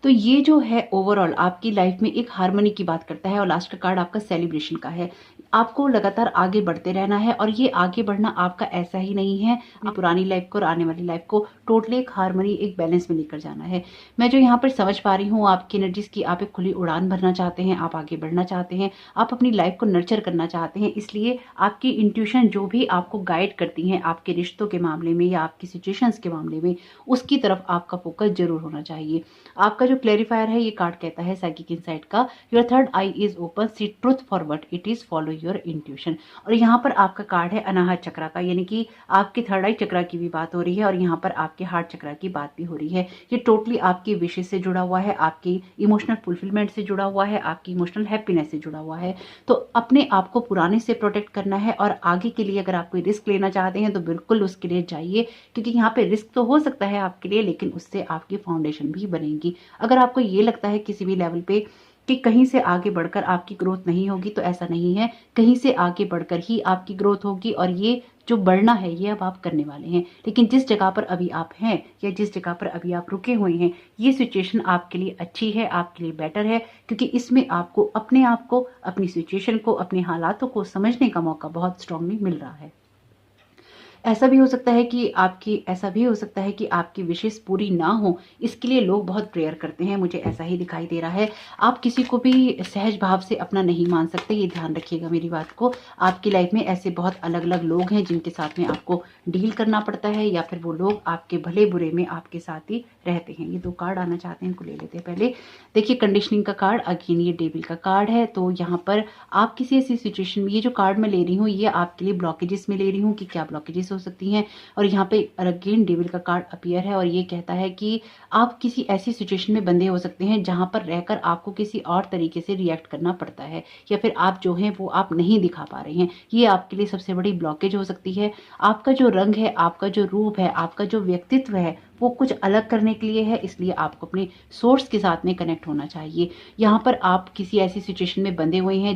तो ये जो है ओवरऑल आपकी लाइफ में एक हार्मनी की बात करता है, और लास्ट का कार्ड आपका सेलिब्रेशन का है। आपको लगातार आगे बढ़ते रहना है, और ये आगे बढ़ना आपका ऐसा ही नहीं है अपनी पुरानी लाइफ को और आने वाली लाइफ को टोटली एक हार्मनी, एक बैलेंस में लेकर जाना है। मैं जो यहाँ पर समझ पा रही हूँ आपकी एनर्जीज की, आप एक खुली उड़ान भरना चाहते हैं, आप आगे बढ़ना चाहते हैं, आप अपनी लाइफ को नर्चर करना चाहते हैं। इसलिए आपकी इंट्यूशन जो भी आपको गाइड करती हैं आपके रिश्तों के मामले में या आपकी सिचुएशंस के मामले में, उसकी तरफ आपका फोकस जरूर होना चाहिए। आपका जो क्लैरिफायर है, ये कार्ड कहता है साइकिक इनसाइट का, your third eye is open, see truth for what it is, follow your intuition. और यहाँ पर आपका कार्ड है अनाहत चक्रा का, यानी कि आपके थर्ड आई चक्रा की भी बात हो रही है और यहाँ पर आपके हार्ट चक्रा की बात भी हो रही है। ये टोटली आपकी विशेष से जुड़ा हुआ है, आपकी इमोशनल फुलफिलमेंट से जुड़ा हुआ है, आपकी इमोशनल हैप्पीनेस से जुड़ा हुआ है। तो अपने आप को पुराने से प्रोटेक्ट करना है और आगे के लिए अगर आप कोई रिस्क लेना चाहते हैं तो बिल्कुल उसके लिए जाइए, क्योंकि यहाँ पे रिस्क तो हो सकता है आपके लिए, लेकिन उससे आपकी फाउंडेशन भी बनेगी। अगर आपको ये लगता है किसी भी लेवल पे कि कहीं से आगे बढ़कर आपकी ग्रोथ नहीं होगी, तो ऐसा नहीं है, कहीं से आगे बढ़कर ही आपकी ग्रोथ होगी। और ये जो बढ़ना है ये अब आप करने वाले हैं। लेकिन जिस जगह पर अभी आप हैं या जिस जगह पर अभी आप रुके हुए हैं, ये सिचुएशन आपके लिए अच्छी है, आपके लिए बेटर है, क्योंकि इसमें आपको अपने आप को, अपनी सिचुएशन को, अपने हालातों को समझने का मौका बहुत स्ट्रांगली मिल रहा है। ऐसा भी हो सकता है कि आपकी विशेष पूरी ना हो, इसके लिए लोग बहुत प्रेयर करते हैं, मुझे ऐसा ही दिखाई दे रहा है। आप किसी को भी सहज भाव से अपना नहीं मान सकते, ये ध्यान रखिएगा मेरी बात को। आपकी लाइफ में ऐसे बहुत अलग अलग लोग हैं जिनके साथ में आपको डील करना पड़ता है, या फिर वो लोग आपके भले बुरे में आपके साथ ही रहते हैं। ये 2 कार्ड आना चाहते हैं, इनको ले लेते हैं पहले। देखिए, कंडीशनिंग का कार्ड, अगेन ये डेविल का कार्ड है। तो यहाँ पर आप किसी ऐसी सिचुएशन में, ये जो कार्ड मैं ले रही हूँ ये आपके लिए ब्लॉकेजेस में ले रही हूँ कि क्या ब्लॉकेजेस हो सकती हैं। और यहाँ पे अगेन डेविल का कार्ड अपीयर है और ये कहता है कि आप किसी ऐसी सिचुएशन में बंधे हो सकते हैं जहां पर रहकर आपको किसी और तरीके से रिएक्ट करना पड़ता है, या फिर आप जो हैं वो आप नहीं दिखा पा रहे हैं। ये आपके लिए सबसे बड़ी ब्लॉकेज हो सकती है। आपका जो रंग है, आपका जो रूप है, आपका जो व्यक्तित्व है, वो कुछ अलग करने के लिए है, इसलिए आपको अपने सोर्स के साथ में कनेक्ट होना चाहिए। यहाँ पर आप किसी ऐसी सिचुएशन में बंधे हुए हैं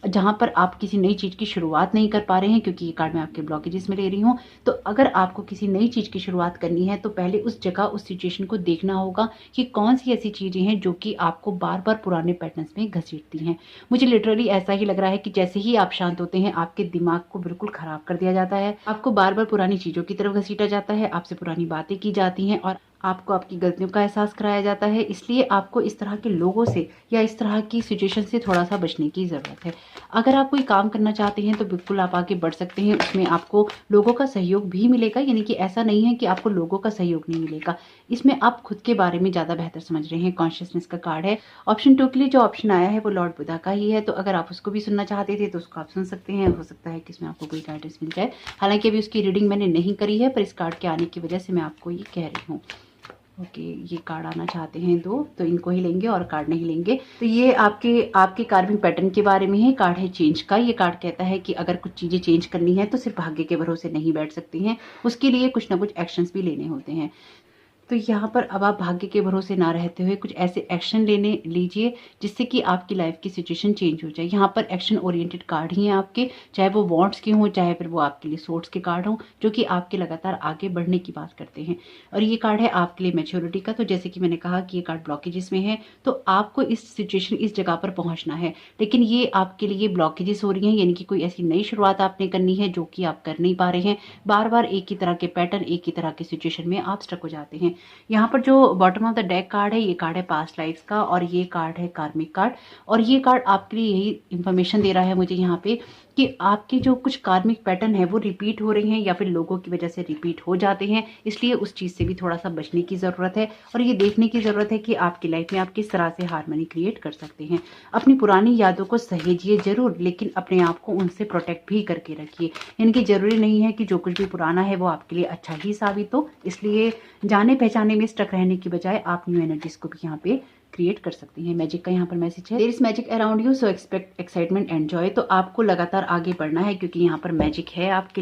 जहां पर आप किसी नई चीज की शुरुआत नहीं कर पा रहे हैं, क्योंकि ये कार्ड मैं आपके ब्लॉकेजेस में ले रही हूँ। तो अगर आपको किसी नई चीज की शुरुआत करनी है तो पहले उस जगह, उस सिचुएशन को देखना होगा कि कौन सी ऐसी चीजें हैं जो कि आपको बार बार पुराने पैटर्न्स में घसीटती हैं। मुझे लिटरली ऐसा ही लग रहा है कि जैसे ही आप शांत होते हैं, आपके दिमाग को बिल्कुल खराब कर दिया जाता है, आपको बार बार पुरानी चीजों की तरफ घसीटा जाता है, आपसे पुरानी बातें की जाती हैं और आपको आपकी गलतियों का एहसास कराया जाता है। इसलिए आपको इस तरह के लोगों से या इस तरह की सिचुएशन से थोड़ा सा बचने की ज़रूरत है। अगर आप कोई काम करना चाहते हैं तो बिल्कुल आप आगे बढ़ सकते हैं, उसमें आपको लोगों का सहयोग भी मिलेगा, यानी कि ऐसा नहीं है कि आपको लोगों का सहयोग नहीं मिलेगा। इसमें आप खुद के बारे में ज़्यादा बेहतर समझ रहे हैं। कॉन्शियसनेस का कार्ड है। ऑप्शन 2 के लिए जो ऑप्शन आया है वो लॉर्ड बुद्धा का ही है, तो अगर आप उसको भी सुनना चाहते थे तो उसको आप सुन सकते हैं। हो सकता है कि इसमें आपको कोई गाइडेंस मिल जाए। हालांकि अभी उसकी रीडिंग मैंने नहीं करी है, पर इस कार्ड के आने की वजह से मैं आपको ये कह रही हूँ। ओके, ये कार्ड आना चाहते हैं 2, तो इनको ही लेंगे और कार्ड नहीं लेंगे। तो ये आपके कार्विंग पैटर्न के बारे में है। कार्ड है चेंज का। ये कार्ड कहता है कि अगर कुछ चीजें चेंज करनी है तो सिर्फ भाग्य के भरोसे नहीं बैठ सकती हैं, उसके लिए कुछ ना कुछ एक्शंस भी लेने होते हैं। तो यहाँ पर अब आप भाग्य के भरोसे ना रहते हुए कुछ ऐसे एक्शन लीजिए जिससे कि आपकी लाइफ की सिचुएशन चेंज हो जाए। यहाँ पर एक्शन ओरिएंटेड कार्ड ही हैं आपके, चाहे वो वॉन्ट्स के हों, चाहे फिर वो आपके लिए सोर्ट्स के कार्ड हों, जो कि आपके लगातार आगे बढ़ने की बात करते हैं। और ये कार्ड है आपके लिए मैच्योरिटी का। तो जैसे कि मैंने कहा कि ये कार्ड ब्लॉकेजेस में है, तो आपको इस सिचुएशन, इस जगह पर पहुंचना है, लेकिन ये आपके लिए ब्लॉकेजेस हो रही हैं, यानी कि कोई ऐसी नई शुरुआत आपने करनी है जो कि आप कर नहीं पा रहे हैं। बार बार एक ही तरह के पैटर्न, एक ही तरह के सिचुएशन में आप स्टक हो जाते हैं। यहाँ पर जो bottom of the deck card है, ये कार्ड है पास्ट लाइफ्स का और ये कार्ड है कार्मिक कार्ड। और ये कार्ड आपके लिए यही इंफॉर्मेशन दे रहा है मुझे यहाँ पे कि आपके जो कुछ कार्मिक पैटर्न है वो रिपीट हो रहे हैं या फिर लोगों की वजह से रिपीट हो जाते हैं, इसलिए उस चीज़ से भी थोड़ा सा बचने की ज़रूरत है। और ये देखने की ज़रूरत है कि आपकी लाइफ में आप किस तरह से हार्मनी क्रिएट कर सकते हैं। अपनी पुरानी यादों को सहेजिए जरूर, लेकिन अपने आप को उनसे प्रोटेक्ट भी करके रखिए। इनकी ज़रूरी नहीं है कि जो कुछ भी पुराना है वो आपके लिए अच्छा ही साबित हो, इसलिए जाने पहचाने में स्टक रहने की बजाय आप न्यू एनर्जीज को भी यहाँ पे क्रिएट कर सकती हैं। मैजिक का यहाँ पर मैसेज है, there is magic around you so expect excitement and joy. तो आपको लगातार आगे बढ़ना है क्योंकि यहाँ पर मैजिक है आपके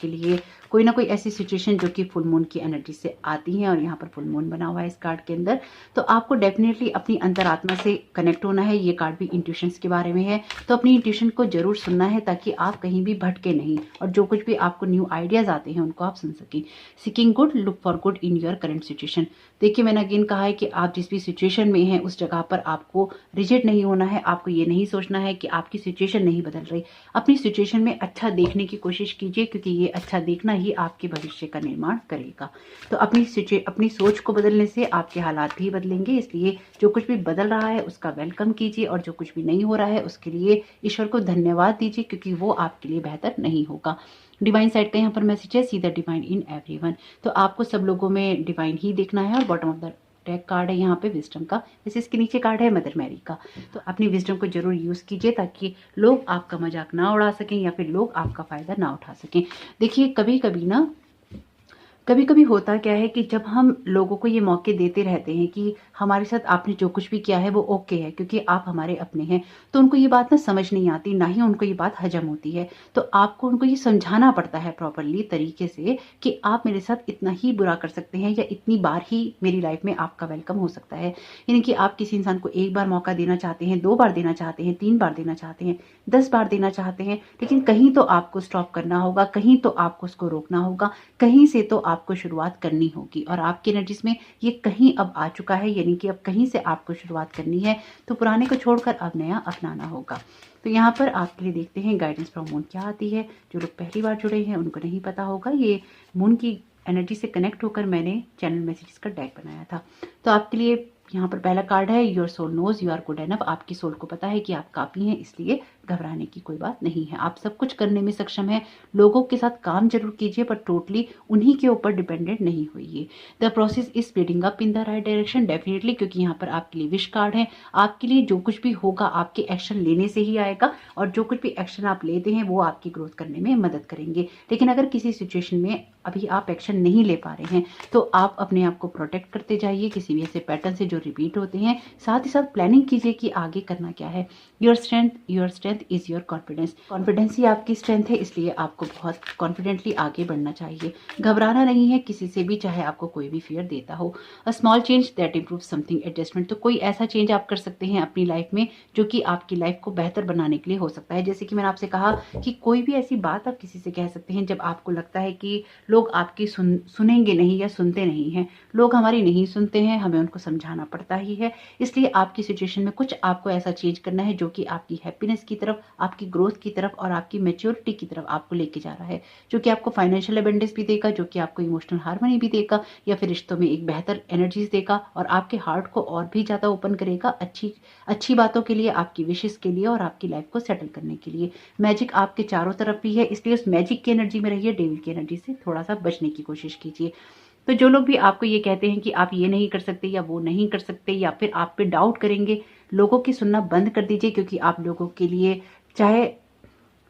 लिए कोई ना कोई ऐसी सिचुएशन जो कि फुल मून की एनर्जी से आती है और यहाँ पर फुल मून बना हुआ है इस कार्ड के अंदर। तो आपको डेफिनेटली अपनी अंतरात्मा से कनेक्ट होना है। ये कार्ड भी इंट्यूशंस के बारे में है, तो अपनी इंट्यूशन को जरूर सुनना है ताकि आप कहीं भी भटके नहीं और जो कुछ भी आपको न्यू आइडियाज आते हैं उनको आप सुन सकें। Seeking good, look for good in your current situation. देखिए, मैंने अगेन कहा है कि आप जिस भी सिचुएशन में हैं उस जगह पर आपको रिजिड नहीं होना है। आपको ये नहीं सोचना है कि आपकी सिचुएशन नहीं बदल रही। अपनी सिचुएशन में अच्छा देखने की कोशिश कीजिए क्योंकि ये अच्छा देखना ही आपके भविष्य का निर्माण करेगा। तो अपनी सोच को बदलने से आपके हालात भी बदलेंगे, इसलिए जो कुछ भी बदल रहा है उसका वेलकम कीजिए और जो कुछ भी नहीं हो रहा है उसके लिए ईश्वर को धन्यवाद दीजिए क्योंकि वो आपके लिए बेहतर नहीं होगा। डिवाइन साइड का यहाँ पर मैसेज है, see the divine in everyone. तो आपको सब लोगों में डिवाइन ही देखना है और bottom of the deck card है यहाँ पे विजडम का, वैसे इसके नीचे कार्ड है मदर मैरी का। तो अपनी विजडम को जरूर यूज़ कीजिए ताकि लोग आपका मजाक ना उड़ा सकें या फिर लोग आपका फ़ायदा ना उठा सकें। देखिए कभी कभी होता क्या है कि जब हम लोगों को ये मौके देते रहते हैं कि हमारे साथ आपने जो कुछ भी किया है वो ओके है क्योंकि आप हमारे अपने हैं, तो उनको ये बात ना समझ नहीं आती, ना ही उनको ये बात हजम होती है। तो आपको उनको ये समझाना पड़ता है प्रॉपरली तरीके से कि आप मेरे साथ इतना ही बुरा कर सकते हैं या इतनी बार ही मेरी लाइफ में आपका वेलकम हो सकता है। यानी कि आप किसी इंसान को एक बार मौका देना चाहते हैं, 2 बार देना चाहते हैं, 3 बार देना चाहते हैं, 10 बार देना चाहते हैं, लेकिन कहीं तो आपको स्टॉप करना होगा, कहीं तो आपको उसको रोकना होगा, कहीं से तो आपको शुरुआत करनी होगी। और आपकी एनर्जीज में ये कहीं अब आ चुका है, यानी कि अब कहीं से आपको शुरुआत करनी है, तो पुराने को छोड़कर अब नया अपनाना होगा। तो यहाँ पर आपके लिए देखते हैं गाइडेंस फ्रॉम मून क्या आती है। जो लोग पहली बार जुड़े हैं उनको नहीं पता होगा, ये मून की एनर्जी से कनेक्ट होकर मैंने चैनल मैसेजेस का डेक बनाया था। तो आपके लिए यहाँ पर पहला कार्ड है your soul knows you are good enough. आपकी सोल को पता है कि आप काफ़ी हैं, इसलिए घबराने की कोई बात नहीं है। आप सब कुछ करने में सक्षम है। लोगों के साथ काम जरूर कीजिए पर टोटली उन्हीं के ऊपर डिपेंडेंट नहीं होइए। The process is speeding up in the right direction definitely, क्योंकि यहाँ पर आपके लिए विश कार्ड है। आपके लिए जो कुछ भी होगा आपके एक्शन लेने से ही आएगा, और जो कुछ भी एक्शन आप लेते हैं वो आपकी ग्रोथ करने में मदद करेंगे। लेकिन अगर किसी सिचुएशन में अभी आप एक्शन नहीं ले पा रहे हैं तो आप अपने आप को प्रोटेक्ट करते जाइए किसी भी ऐसे पैटर्न से जो रिपीट होते हैं। साथ ही साथ प्लानिंग कीजिए कि आगे करना क्या है। Your strength is your confidence. Confidence ही आपकी स्ट्रेंथ है, इसलिए आपको बहुत कॉन्फिडेंटली आगे बढ़ना चाहिए। घबराना नहीं है किसी से भी, चाहे आपको कोई भी फियर देता हो। A small change that improve something adjustment. तो कोई ऐसा चेंज आप कर सकते हैं अपनी लाइफ में जो कि आपकी लाइफ को बेहतर बनाने के लिए हो सकता है। जैसे कि मैंने आपसे कहा कि कोई भी ऐसी बात आप किसी से कह सकते हैं जब आपको लगता है कि लोग आपकी सुनेंगे नहीं या सुनते नहीं हैं। लोग हमारी नहीं सुनते हैं, हमें उनको समझाना पड़ता ही है। इसलिए आपकी सिचुएशन में कुछ आपको ऐसा चेंज करना है जो कि आपकी हैप्पीनेस की तरफ, आपकी ग्रोथ की तरफ और आपकी मैच्योरिटी की तरफ आपको लेके जा रहा है, जो कि आपको फाइनेंशियल अबेंडेंस भी देगा, जो कि आपको इमोशनल हार्मनी भी देगा, या फिर रिश्तों में एक बेहतर एनर्जीज देगा और आपके हार्ट को और भी ज़्यादा ओपन करेगा अच्छी बातों के लिए, आपकी विशेष के लिए और आपकी लाइफ को सेटल करने के लिए। मैजिक आपके चारों तरफ भी है, इसलिए उस मैजिक की एनर्जी में रहिए, डेविल की एनर्जी से थोड़ा सा बचने की कोशिश कीजिए। तो जो लोग भी आपको ये कहते हैं कि आप ये नहीं कर सकते या वो नहीं कर सकते या फिर आप पे डाउट करेंगे, लोगों की सुनना बंद कर दीजिए, क्योंकि आप लोगों के लिए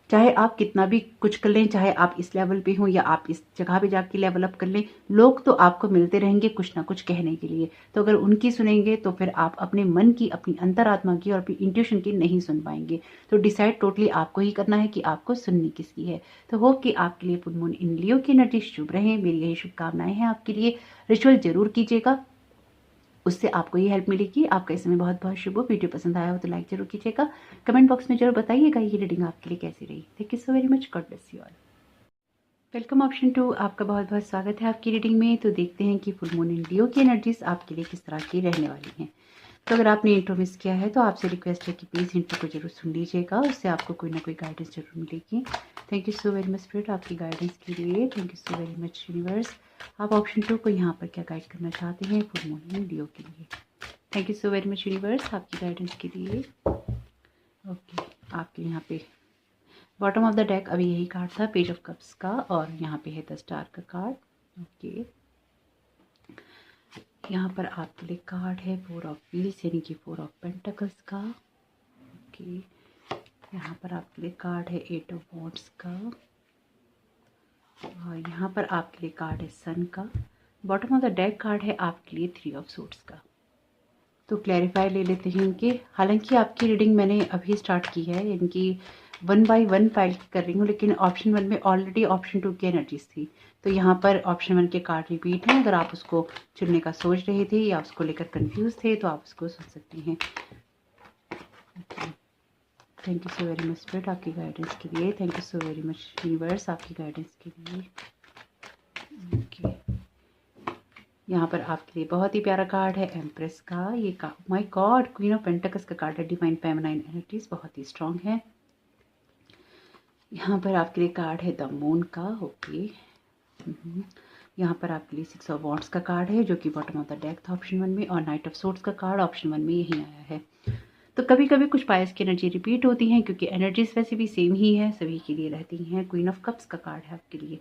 चाहे आप कितना भी कुछ कर लें, चाहे आप इस लेवल पे हों या आप इस जगह पे जाके लेवल अप कर लें, लोग तो आपको मिलते रहेंगे कुछ ना कुछ कहने के लिए। तो अगर उनकी सुनेंगे तो फिर आप अपने मन की, अपनी अंतरात्मा की और अपनी इंट्यूशन की नहीं सुन पाएंगे। तो डिसाइड टोटली आपको ही करना है कि आपको सुननी किसकी है। तो होप कि आपके लिए फुल मून इन लियो की एनर्जी शुभ रहे, मेरी यही शुभकामनाएं हैं आपके लिए। रिचुअल जरूर कीजिएगा, उससे आपको ये हेल्प मिलेगी। आपका इस समय बहुत बहुत शुभ हो। वीडियो पसंद आया हो तो लाइक जरूर कीजिएगा, कमेंट बॉक्स में जरूर बताइएगा ये रीडिंग आपके लिए कैसी रही। Thank you so very much, God bless you all. Welcome option 2, आपका बहुत बहुत स्वागत है आपकी रीडिंग में। तो देखते हैं कि फुल मून इन लियो की एनर्जीज आपके लिए किस तरह की रहने वाली हैं। तो अगर आपने इंट्रो मिस किया है तो आपसे रिक्वेस्ट है कि प्लीज़ इंट्रो को जरूर सुन लीजिएगा, उससे आपको कोई ना कोई गाइडेंस जरूर मिलेगी। Thank you so very much spirit आपकी गाइडेंस के लिए। Thank you so very much universe. आप ऑप्शन 2 को यहाँ पर क्या गाइड करना चाहते हैं फुल मून इन लियो के लिए। Thank you so very much universe आपकी गाइडेंस के लिए। ओके, आपके यहाँ पे बॉटम ऑफ द डेक अभी यही कार्ड था, पेज ऑफ कप्स का, और यहाँ पे है द स्टार का कार्ड। ओके, यहाँ पर आपके लिए कार्ड है 4 ऑफ व्हील्स यानी कि 4 ऑफ पेंटिकल्स का। ओके, यहाँ पर आपके लिए कार्ड है 8 ऑफ वॉन्ड्स का, और यहाँ पर आपके लिए कार्ड है सन का। Bottom of the deck card है आपके लिए 3 ऑफ सूट्स का। तो क्लैरिफाई ले लेते हैं इनके। हालांकि आपकी रीडिंग मैंने अभी स्टार्ट की है, यानी कि 1 बाय 1 फाइल कर रही हूँ, लेकिन ऑप्शन 1 में ऑलरेडी ऑप्शन 2 की एनर्जीज थी। तो यहाँ पर ऑप्शन 1 के कार्ड रिपीट हैं। अगर आप उसको चुनने का सोच रहे थे या उसको लेकर कंफ्यूज थे तो आप उसको सुन सकते हैं। Thank you so very much spirit आपकी गाइडेंस के लिए। Thank you so very much universe आपकी गाइडेंस के लिए। ओके, यहाँ पर आपके लिए बहुत ही प्यारा कार्ड है एम्प्रेस का। ये my God, queen of pentacles का कार्ड है। डिवाइन फेमिनाइन एनर्जीज बहुत ही स्ट्रांग है। यहाँ पर आपके लिए कार्ड है द मून का। ओके, यहाँ पर आपके लिए 6 ऑफ वॉन्ड्स का कार्ड है जो कि बॉटम ऑफ द डेक था ऑप्शन 1 में, और नाइट ऑफ सोर्ड्स का कार्ड ऑप्शन 1 में यही आया है। तो कभी कभी कुछ पायस की एनर्जी रिपीट होती हैं, क्योंकि एनर्जीज वैसे भी सेम ही है, सभी के लिए रहती हैं। क्वीन ऑफ कप्स का कार्ड है आपके लिए।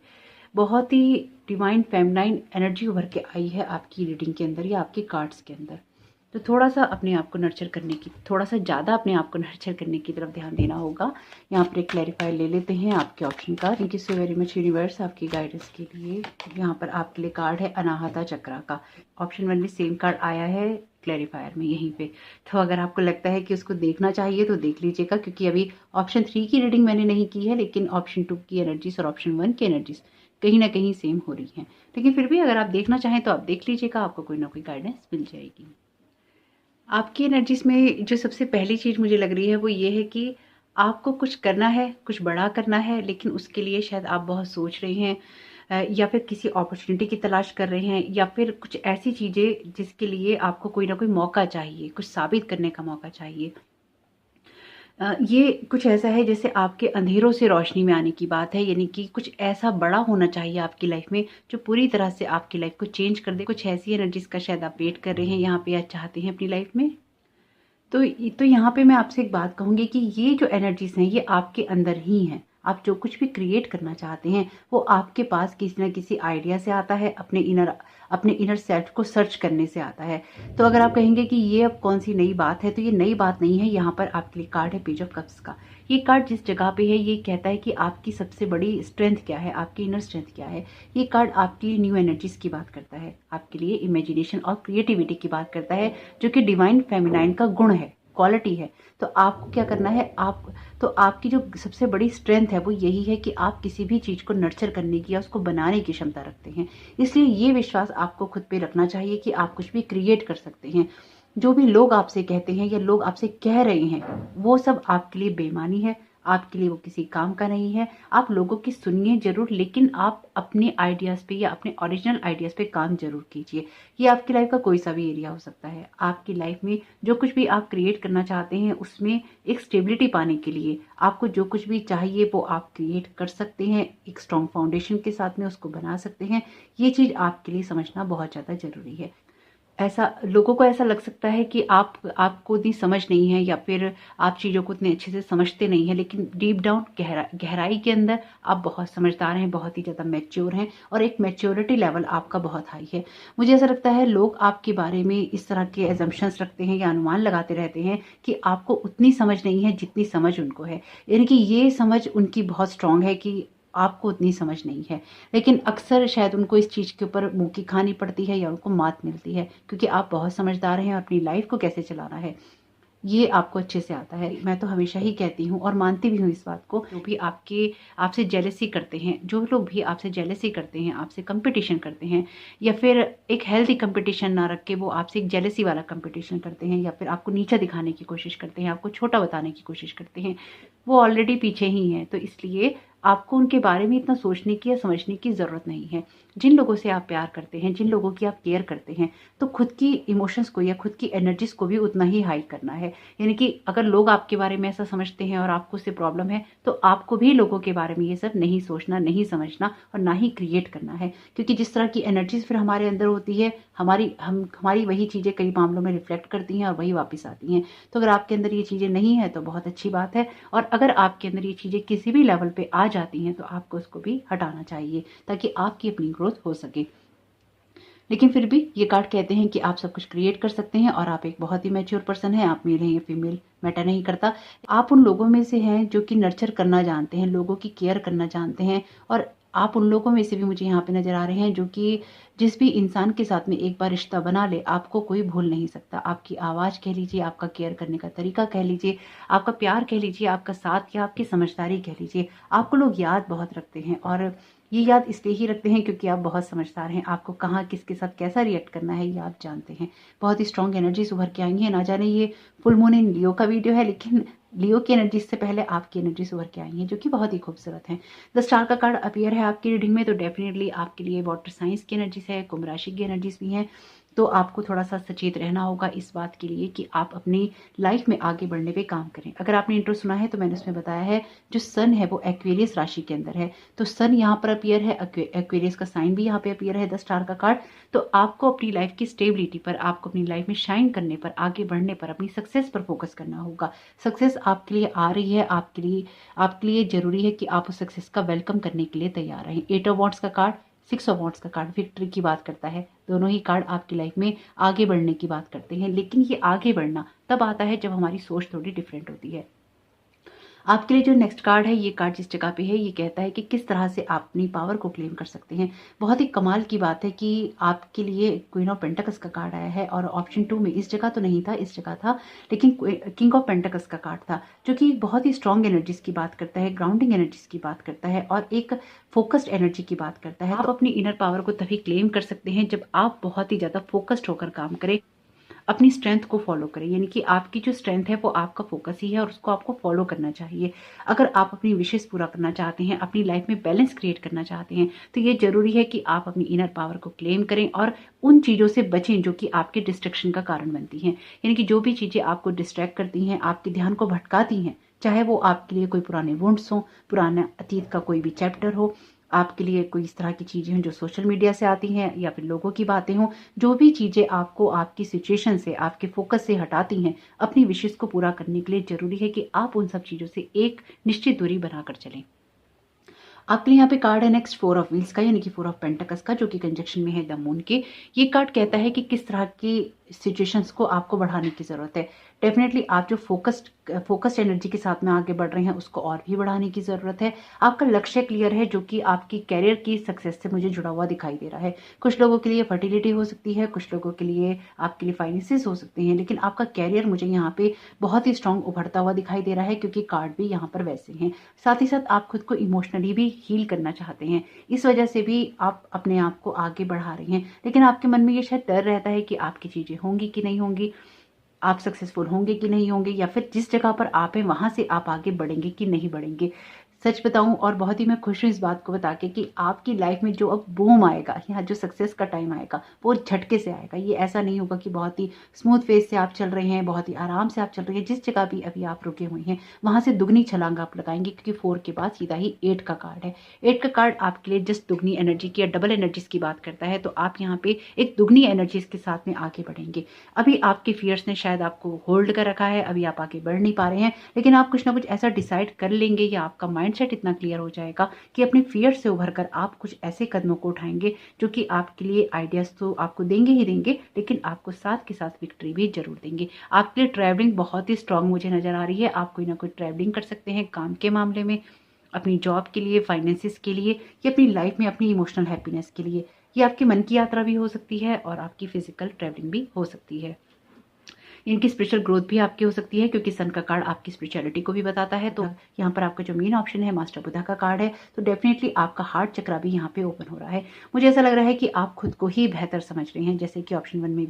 बहुत ही डिवाइन फेमिनाइन एनर्जी उभर के आई है आपकी रीडिंग के अंदर या आपके कार्ड्स के अंदर। तो थोड़ा सा अपने आप को नर्चर करने की, थोड़ा सा ज़्यादा अपने आप को नर्चर करने की तरफ ध्यान देना होगा। यहाँ पर एक क्लैरिफाई ले लेते हैं आपके ऑप्शन का। Thank you so very much universe आपकी गाइडेंस के लिए। यहाँ पर आपके लिए कार्ड है अनाहता चक्रा का। ऑप्शन 1 में सेम कार्ड आया है क्लैरिफायर में यहीं पे। तो अगर आपको लगता है कि उसको देखना चाहिए तो देख लीजिएगा, क्योंकि अभी ऑप्शन 3 की रीडिंग मैंने नहीं की है, लेकिन ऑप्शन 2 की एनर्जीज और ऑप्शन 1 की एनर्जीज कहीं ना कहीं सेम हो रही हैं। लेकिन फिर भी अगर आप देखना चाहें तो आप देख लीजिएगा, आपको कोई ना कोई गाइडेंस मिल जाएगी। आपकी एनर्जीज में जो सबसे पहली चीज़ मुझे लग रही है वो ये है कि आपको कुछ करना है, कुछ बड़ा करना है, लेकिन उसके लिए शायद आप बहुत सोच रहे हैं, या फिर किसी अपॉर्चुनिटी की तलाश कर रहे हैं, या फिर कुछ ऐसी चीज़ें जिसके लिए आपको कोई ना कोई मौका चाहिए, कुछ साबित करने का मौका चाहिए। ये कुछ ऐसा है जैसे आपके अंधेरों से रोशनी में आने की बात है, यानी कि कुछ ऐसा बड़ा होना चाहिए आपकी लाइफ में जो पूरी तरह से आपकी लाइफ को चेंज कर दे। कुछ ऐसी एनर्जीज का शायद आप वेट कर रहे हैं यहाँ पे या चाहते हैं अपनी लाइफ में। तो यहाँ पे मैं आपसे एक बात कहूँगी कि ये जो एनर्जीज हैं ये आपके अंदर ही हैं। आप जो कुछ भी क्रिएट करना चाहते हैं वो आपके पास किसी ना किसी आइडिया से आता है, अपने इनर सेल्फ को सर्च करने से आता है। तो अगर आप कहेंगे कि ये अब कौन सी नई बात है, तो ये नई बात नहीं है। यहाँ पर आपके लिए कार्ड है पेज ऑफ कप्स का। ये कार्ड जिस जगह पे है ये कहता है कि आपकी सबसे बड़ी स्ट्रेंथ क्या है, आपकी इनर स्ट्रेंथ क्या है। ये कार्ड आपकी न्यू एनर्जीज की बात करता है, आपके लिए इमेजिनेशन और क्रिएटिविटी की बात करता है, जो कि डिवाइन फेमिनाइन का गुण है, क्वालिटी है। तो आपको क्या करना है, आपकी जो सबसे बड़ी स्ट्रेंथ है वो यही है कि आप किसी भी चीज़ को नर्चर करने की या उसको बनाने की क्षमता रखते हैं। इसलिए ये विश्वास आपको खुद पे रखना चाहिए कि आप कुछ भी क्रिएट कर सकते हैं। जो भी लोग आपसे कहते हैं या लोग आपसे कह रहे हैं वो सब आपके लिए बेईमानी है, आपके लिए वो किसी काम का नहीं है। आप लोगों की सुनिए जरूर, लेकिन आप अपने आइडियाज़ पे या अपने ओरिजिनल आइडियाज़ पे काम जरूर कीजिए। ये आपकी लाइफ का कोई सा भी एरिया हो सकता है। आपकी लाइफ में जो कुछ भी आप क्रिएट करना चाहते हैं उसमें एक स्टेबिलिटी पाने के लिए आपको जो कुछ भी चाहिए वो आप क्रिएट कर सकते हैं। एक स्ट्रॉन्ग फाउंडेशन के साथ में उसको बना सकते हैं। ये चीज़ आपके लिए समझना बहुत ज़्यादा ज़रूरी है। ऐसा लोगों को ऐसा लग सकता है कि आपको उतनी समझ नहीं है या फिर आप चीज़ों को उतने अच्छे से समझते नहीं हैं, लेकिन डीप डाउन गहराई के अंदर आप बहुत समझदार हैं, बहुत ही ज़्यादा मैच्योर हैं और एक मैच्योरिटी लेवल आपका बहुत हाई है। मुझे ऐसा लगता है लोग आपके बारे में इस तरह के एजम्पशंस रखते हैं या अनुमान लगाते रहते हैं कि आपको उतनी समझ नहीं है जितनी समझ उनको है, यानी कि ये समझ उनकी बहुत स्ट्रांग है कि आपको उतनी समझ नहीं है। लेकिन अक्सर शायद उनको इस चीज़ के ऊपर मुंह की खानी पड़ती है या उनको मात मिलती है, क्योंकि आप बहुत समझदार हैं और अपनी लाइफ को कैसे चलाना है ये आपको अच्छे से आता है। मैं तो हमेशा ही कहती हूँ और मानती भी हूँ इस बात को। जो भी आपसे जेलसी करते हैं, जो लोग भी आपसे जेलसी करते हैं, आपसे कंपटीशन करते हैं, या फिर एक हेल्दी कंपटीशन ना रख के वो आपसे एक जेलसी वाला कंपटीशन करते हैं, या फिर आपको नीचा दिखाने की कोशिश करते हैं, आपको छोटा बताने की कोशिश करते हैं, वो ऑलरेडी पीछे ही हैं। तो इसलिए आपको उनके बारे में इतना सोचने की या समझने की ज़रूरत नहीं है। जिन लोगों से आप प्यार करते हैं, जिन लोगों की आप केयर करते हैं, तो खुद की इमोशंस को या खुद की एनर्जीज को भी उतना ही हाई करना है। यानी कि अगर लोग आपके बारे में ऐसा समझते हैं और आपको उससे प्रॉब्लम है, तो आपको भी लोगों के बारे में ये सब नहीं सोचना, नहीं समझना और ना ही क्रिएट करना है। क्योंकि जिस तरह की एनर्जीज फिर हमारे अंदर होती है, हमारी वही चीज़ें कई मामलों में रिफ्लेक्ट करती हैं और वही वापस आती हैं। तो अगर आपके अंदर ये चीज़ें नहीं है तो बहुत अच्छी बात है, और अगर आपके अंदर ये चीज़ें किसी भी लेवल पे आ जाती हैं तो आपको उसको भी हटाना चाहिए ताकि आपकी अपनी ग्रोथ हो सके। लेकिन फिर भी ये कार्ड कहते हैं कि आप सब कुछ क्रिएट कर सकते हैं और आप एक बहुत ही मैच्योर पर्सन हैं। आप मेल हैं या फीमेल मैटर नहीं करता। आप उन लोगों में से हैं जो कि नर्चर करना जानते हैं, लोगों की केयर करना जानते हैं, और आप उन लोगों में से भी मुझे यहाँ पे नजर आ रहे हैं जो कि जिस भी इंसान के साथ में एक बार रिश्ता बना ले आपको कोई भूल नहीं सकता। आपकी आवाज़ कह लीजिए, आपका केयर करने का तरीका कह लीजिए, आपका प्यार कह लीजिए, आपका साथ या आपकी समझदारी कह लीजिए, आपको लोग याद बहुत रखते हैं। और ये याद इसलिए ही रखते हैं क्योंकि आप बहुत समझदार हैं। आपको कहाँ किसके साथ कैसा रिएक्ट करना है ये आप जानते हैं। बहुत ही स्ट्रॉन्ग एनर्जीज उभर के आई हैं। ना जाने ये फुल मून इन लियो का वीडियो है, लेकिन लियो की एनर्जी से पहले आपकी एनर्जीज उभर के आई हैं जो कि बहुत ही खूबसूरत है। द स्टार का कार्ड अपीयर है आपकी रीडिंग में, तो डेफिनेटली आपके लिए वाटर साइंस की एनर्जीज है, कुंभ राशि की एनर्जीज भी हैं। तो आपको थोड़ा सा सचेत रहना होगा इस बात के लिए कि आप अपनी लाइफ में आगे बढ़ने पे काम करें। अगर आपने इंट्रो सुना है तो मैंने उसमें बताया है जो सन है वो एक्वेरियस राशि के अंदर है, तो सन यहाँ पर अपीयर है, एक्वेरियस का साइन भी यहाँ पे अपीयर है 10 स्टार का कार्ड। तो आपको अपनी लाइफ की स्टेबिलिटी पर, आपको अपनी लाइफ में शाइन करने पर, आगे बढ़ने पर, अपनी सक्सेस पर फोकस करना होगा। सक्सेस आपके लिए आ रही है, आपके लिए जरूरी है कि आप उस सक्सेस का वेलकम करने के लिए तैयार रहें। 8 ऑफ वॉन्ड्स का कार्ड, 6 ऑफ वॉन्ड्स का कार्ड विक्ट्री की बात करता है। दोनों ही कार्ड आपकी लाइफ में आगे बढ़ने की बात करते हैं, लेकिन ये आगे बढ़ना तब आता है जब हमारी सोच थोड़ी डिफरेंट होती है। आपके लिए जो नेक्स्ट कार्ड है, ये कार्ड जिस जगह पे है, ये कहता है कि किस तरह से आप अपनी पावर को क्लेम कर सकते हैं। बहुत ही कमाल की बात है कि आपके लिए क्वीन ऑफ पेंटिकल्स का कार्ड आया है, और ऑप्शन 2 में इस जगह तो नहीं था, इस जगह था, लेकिन किंग ऑफ पेंटिकल्स का कार्ड था, जो कि बहुत ही स्ट्रॉन्ग एनर्जीज की बात करता है, ग्राउंडिंग एनर्जीज की बात करता है, और एक फोकस्ड एनर्जी की बात करता है। आप अपनी इनर पावर को तभी क्लेम कर सकते हैं जब आप बहुत ही ज्यादा फोकस्ड होकर काम करें, अपनी स्ट्रेंथ को फॉलो करें। यानी कि आपकी जो स्ट्रेंथ है वो आपका फोकस ही है, और उसको आपको फॉलो करना चाहिए। अगर आप अपनी विशेष पूरा करना चाहते हैं, अपनी लाइफ में बैलेंस क्रिएट करना चाहते हैं, तो ये जरूरी है कि आप अपनी इनर पावर को क्लेम करें और उन चीजों से बचें जो कि आपके डिस्ट्रैक्शन का कारण बनती हैं। यानी कि जो भी चीजें आपको डिस्ट्रैक्ट करती हैं, आपके ध्यान को भटकाती हैं, चाहे वो आपके लिए कोई पुराने वुंड्स हो, पुराना अतीत का कोई भी चैप्टर हो, आपके लिए कोई इस तरह की चीजें हैं जो सोशल मीडिया से आती हैं, या फिर लोगों की बातें हों, जो भी चीजें आपको आपकी सिचुएशन से, आपके फोकस से हटाती हैं, अपनी विशेष को पूरा करने के लिए जरूरी है कि आप उन सब चीजों से एक निश्चित दूरी बनाकर चलें। आपके लिए यहाँ पे कार्ड है नेक्स्ट 4 ऑफ व्हील्स का, यानी कि 4 ऑफ पेंटिकल्स का, जो कि कंजक्शन में है द मून के। ये कार्ड कहता है कि किस तरह की सिचुएशंस को आपको बढ़ाने की जरूरत है। डेफिनेटली आप जो फोकस्ड एनर्जी के साथ में आगे बढ़ रहे हैं, उसको और भी बढ़ाने की जरूरत है। आपका लक्ष्य क्लियर है, जो कि आपकी कैरियर की सक्सेस से मुझे जुड़ा हुआ दिखाई दे रहा है। कुछ लोगों के लिए फर्टिलिटी हो सकती है, कुछ लोगों के लिए आपके लिए फाइनेंसेस हो सकते हैं, लेकिन आपका कैरियर मुझे यहाँ पे बहुत ही स्ट्रांग उभरता हुआ दिखाई दे रहा है, क्योंकि कार्ड भी यहाँ पर वैसे हैं। साथ ही साथ आप खुद को इमोशनली भी हील करना चाहते हैं, इस वजह से भी आप अपने आप को आगे बढ़ा रहे हैं, लेकिन आपके मन में ये शायद डर रहता है कि आपकी चीजें होंगी कि नहीं होंगी, आप सक्सेसफुल होंगे कि नहीं होंगे, या फिर जिस जगह पर आप हैं वहां से आप आगे बढ़ेंगे कि नहीं बढ़ेंगे। सच बताऊं, और बहुत ही मैं खुश हूं इस बात को बता के, कि आपकी लाइफ में जो अब बूम आएगा, यहाँ जो सक्सेस का टाइम आएगा, वो झटके से आएगा। ये ऐसा नहीं होगा कि बहुत ही स्मूथ फेस से आप चल रहे हैं, बहुत ही आराम से आप चल रहे हैं। जिस जगह भी अभी आप रुके हुए हैं वहां से दुगनी छलांग आप लगाएंगे, क्योंकि 4 के बाद सीधा ही 8 का कार्ड है। 8 का कार्ड आपके लिए जस्ट दुगनी एनर्जी की या डबल एनर्जीज की बात करता है, तो आप यहाँ पे एक दुगनी एनर्जीज के साथ में आगे बढ़ेंगे। अभी आपके फियर्स ने शायद आपको होल्ड कर रखा है, अभी आप आगे बढ़ नहीं पा रहे हैं, लेकिन आप कुछ ना कुछ ऐसा डिसाइड कर लेंगे, या आपका माइंडसेट इतना क्लियर हो जाएगा कि अपने फियर से उभरकर आप कुछ ऐसे कदमों को उठाएंगे जो कि आपके लिए आइडियाज तो आपको देंगे ही देंगे, लेकिन आपको साथ के साथ विक्ट्री भी जरूर देंगे। आपके लिए ट्रैवलिंग बहुत ही स्ट्रांग मुझे नजर आ रही है। आप कोई ना कोई ट्रैवलिंग कर सकते हैं काम के मामले में, अपनी जॉब के लिए, फाइनेंसिस के लिए, या अपनी लाइफ में अपनी इमोशनल हैप्पीनेस के लिए। ये आपके मन की यात्रा भी हो सकती है, और आपकी फिजिकल ट्रैवलिंग भी हो सकती है। इनकी स्पिरिचुअल ग्रोथ भी आपकी हो सकती है, क्योंकि सन का कार्ड आपकी स्पिरिचुअलिटी को भी बताता है। तो यहाँ पर आपका जो मेन ऑप्शन है मास्टर बुद्धा का कार्ड है, तो डेफिनेटली आपका हार्ट चक्रा भी यहाँ पे ओपन हो रहा है। मुझे ऐसा लग रहा है कि आप खुद को ही बेहतर समझ रहे हैं, जैसे कि ऑप्शन 1 में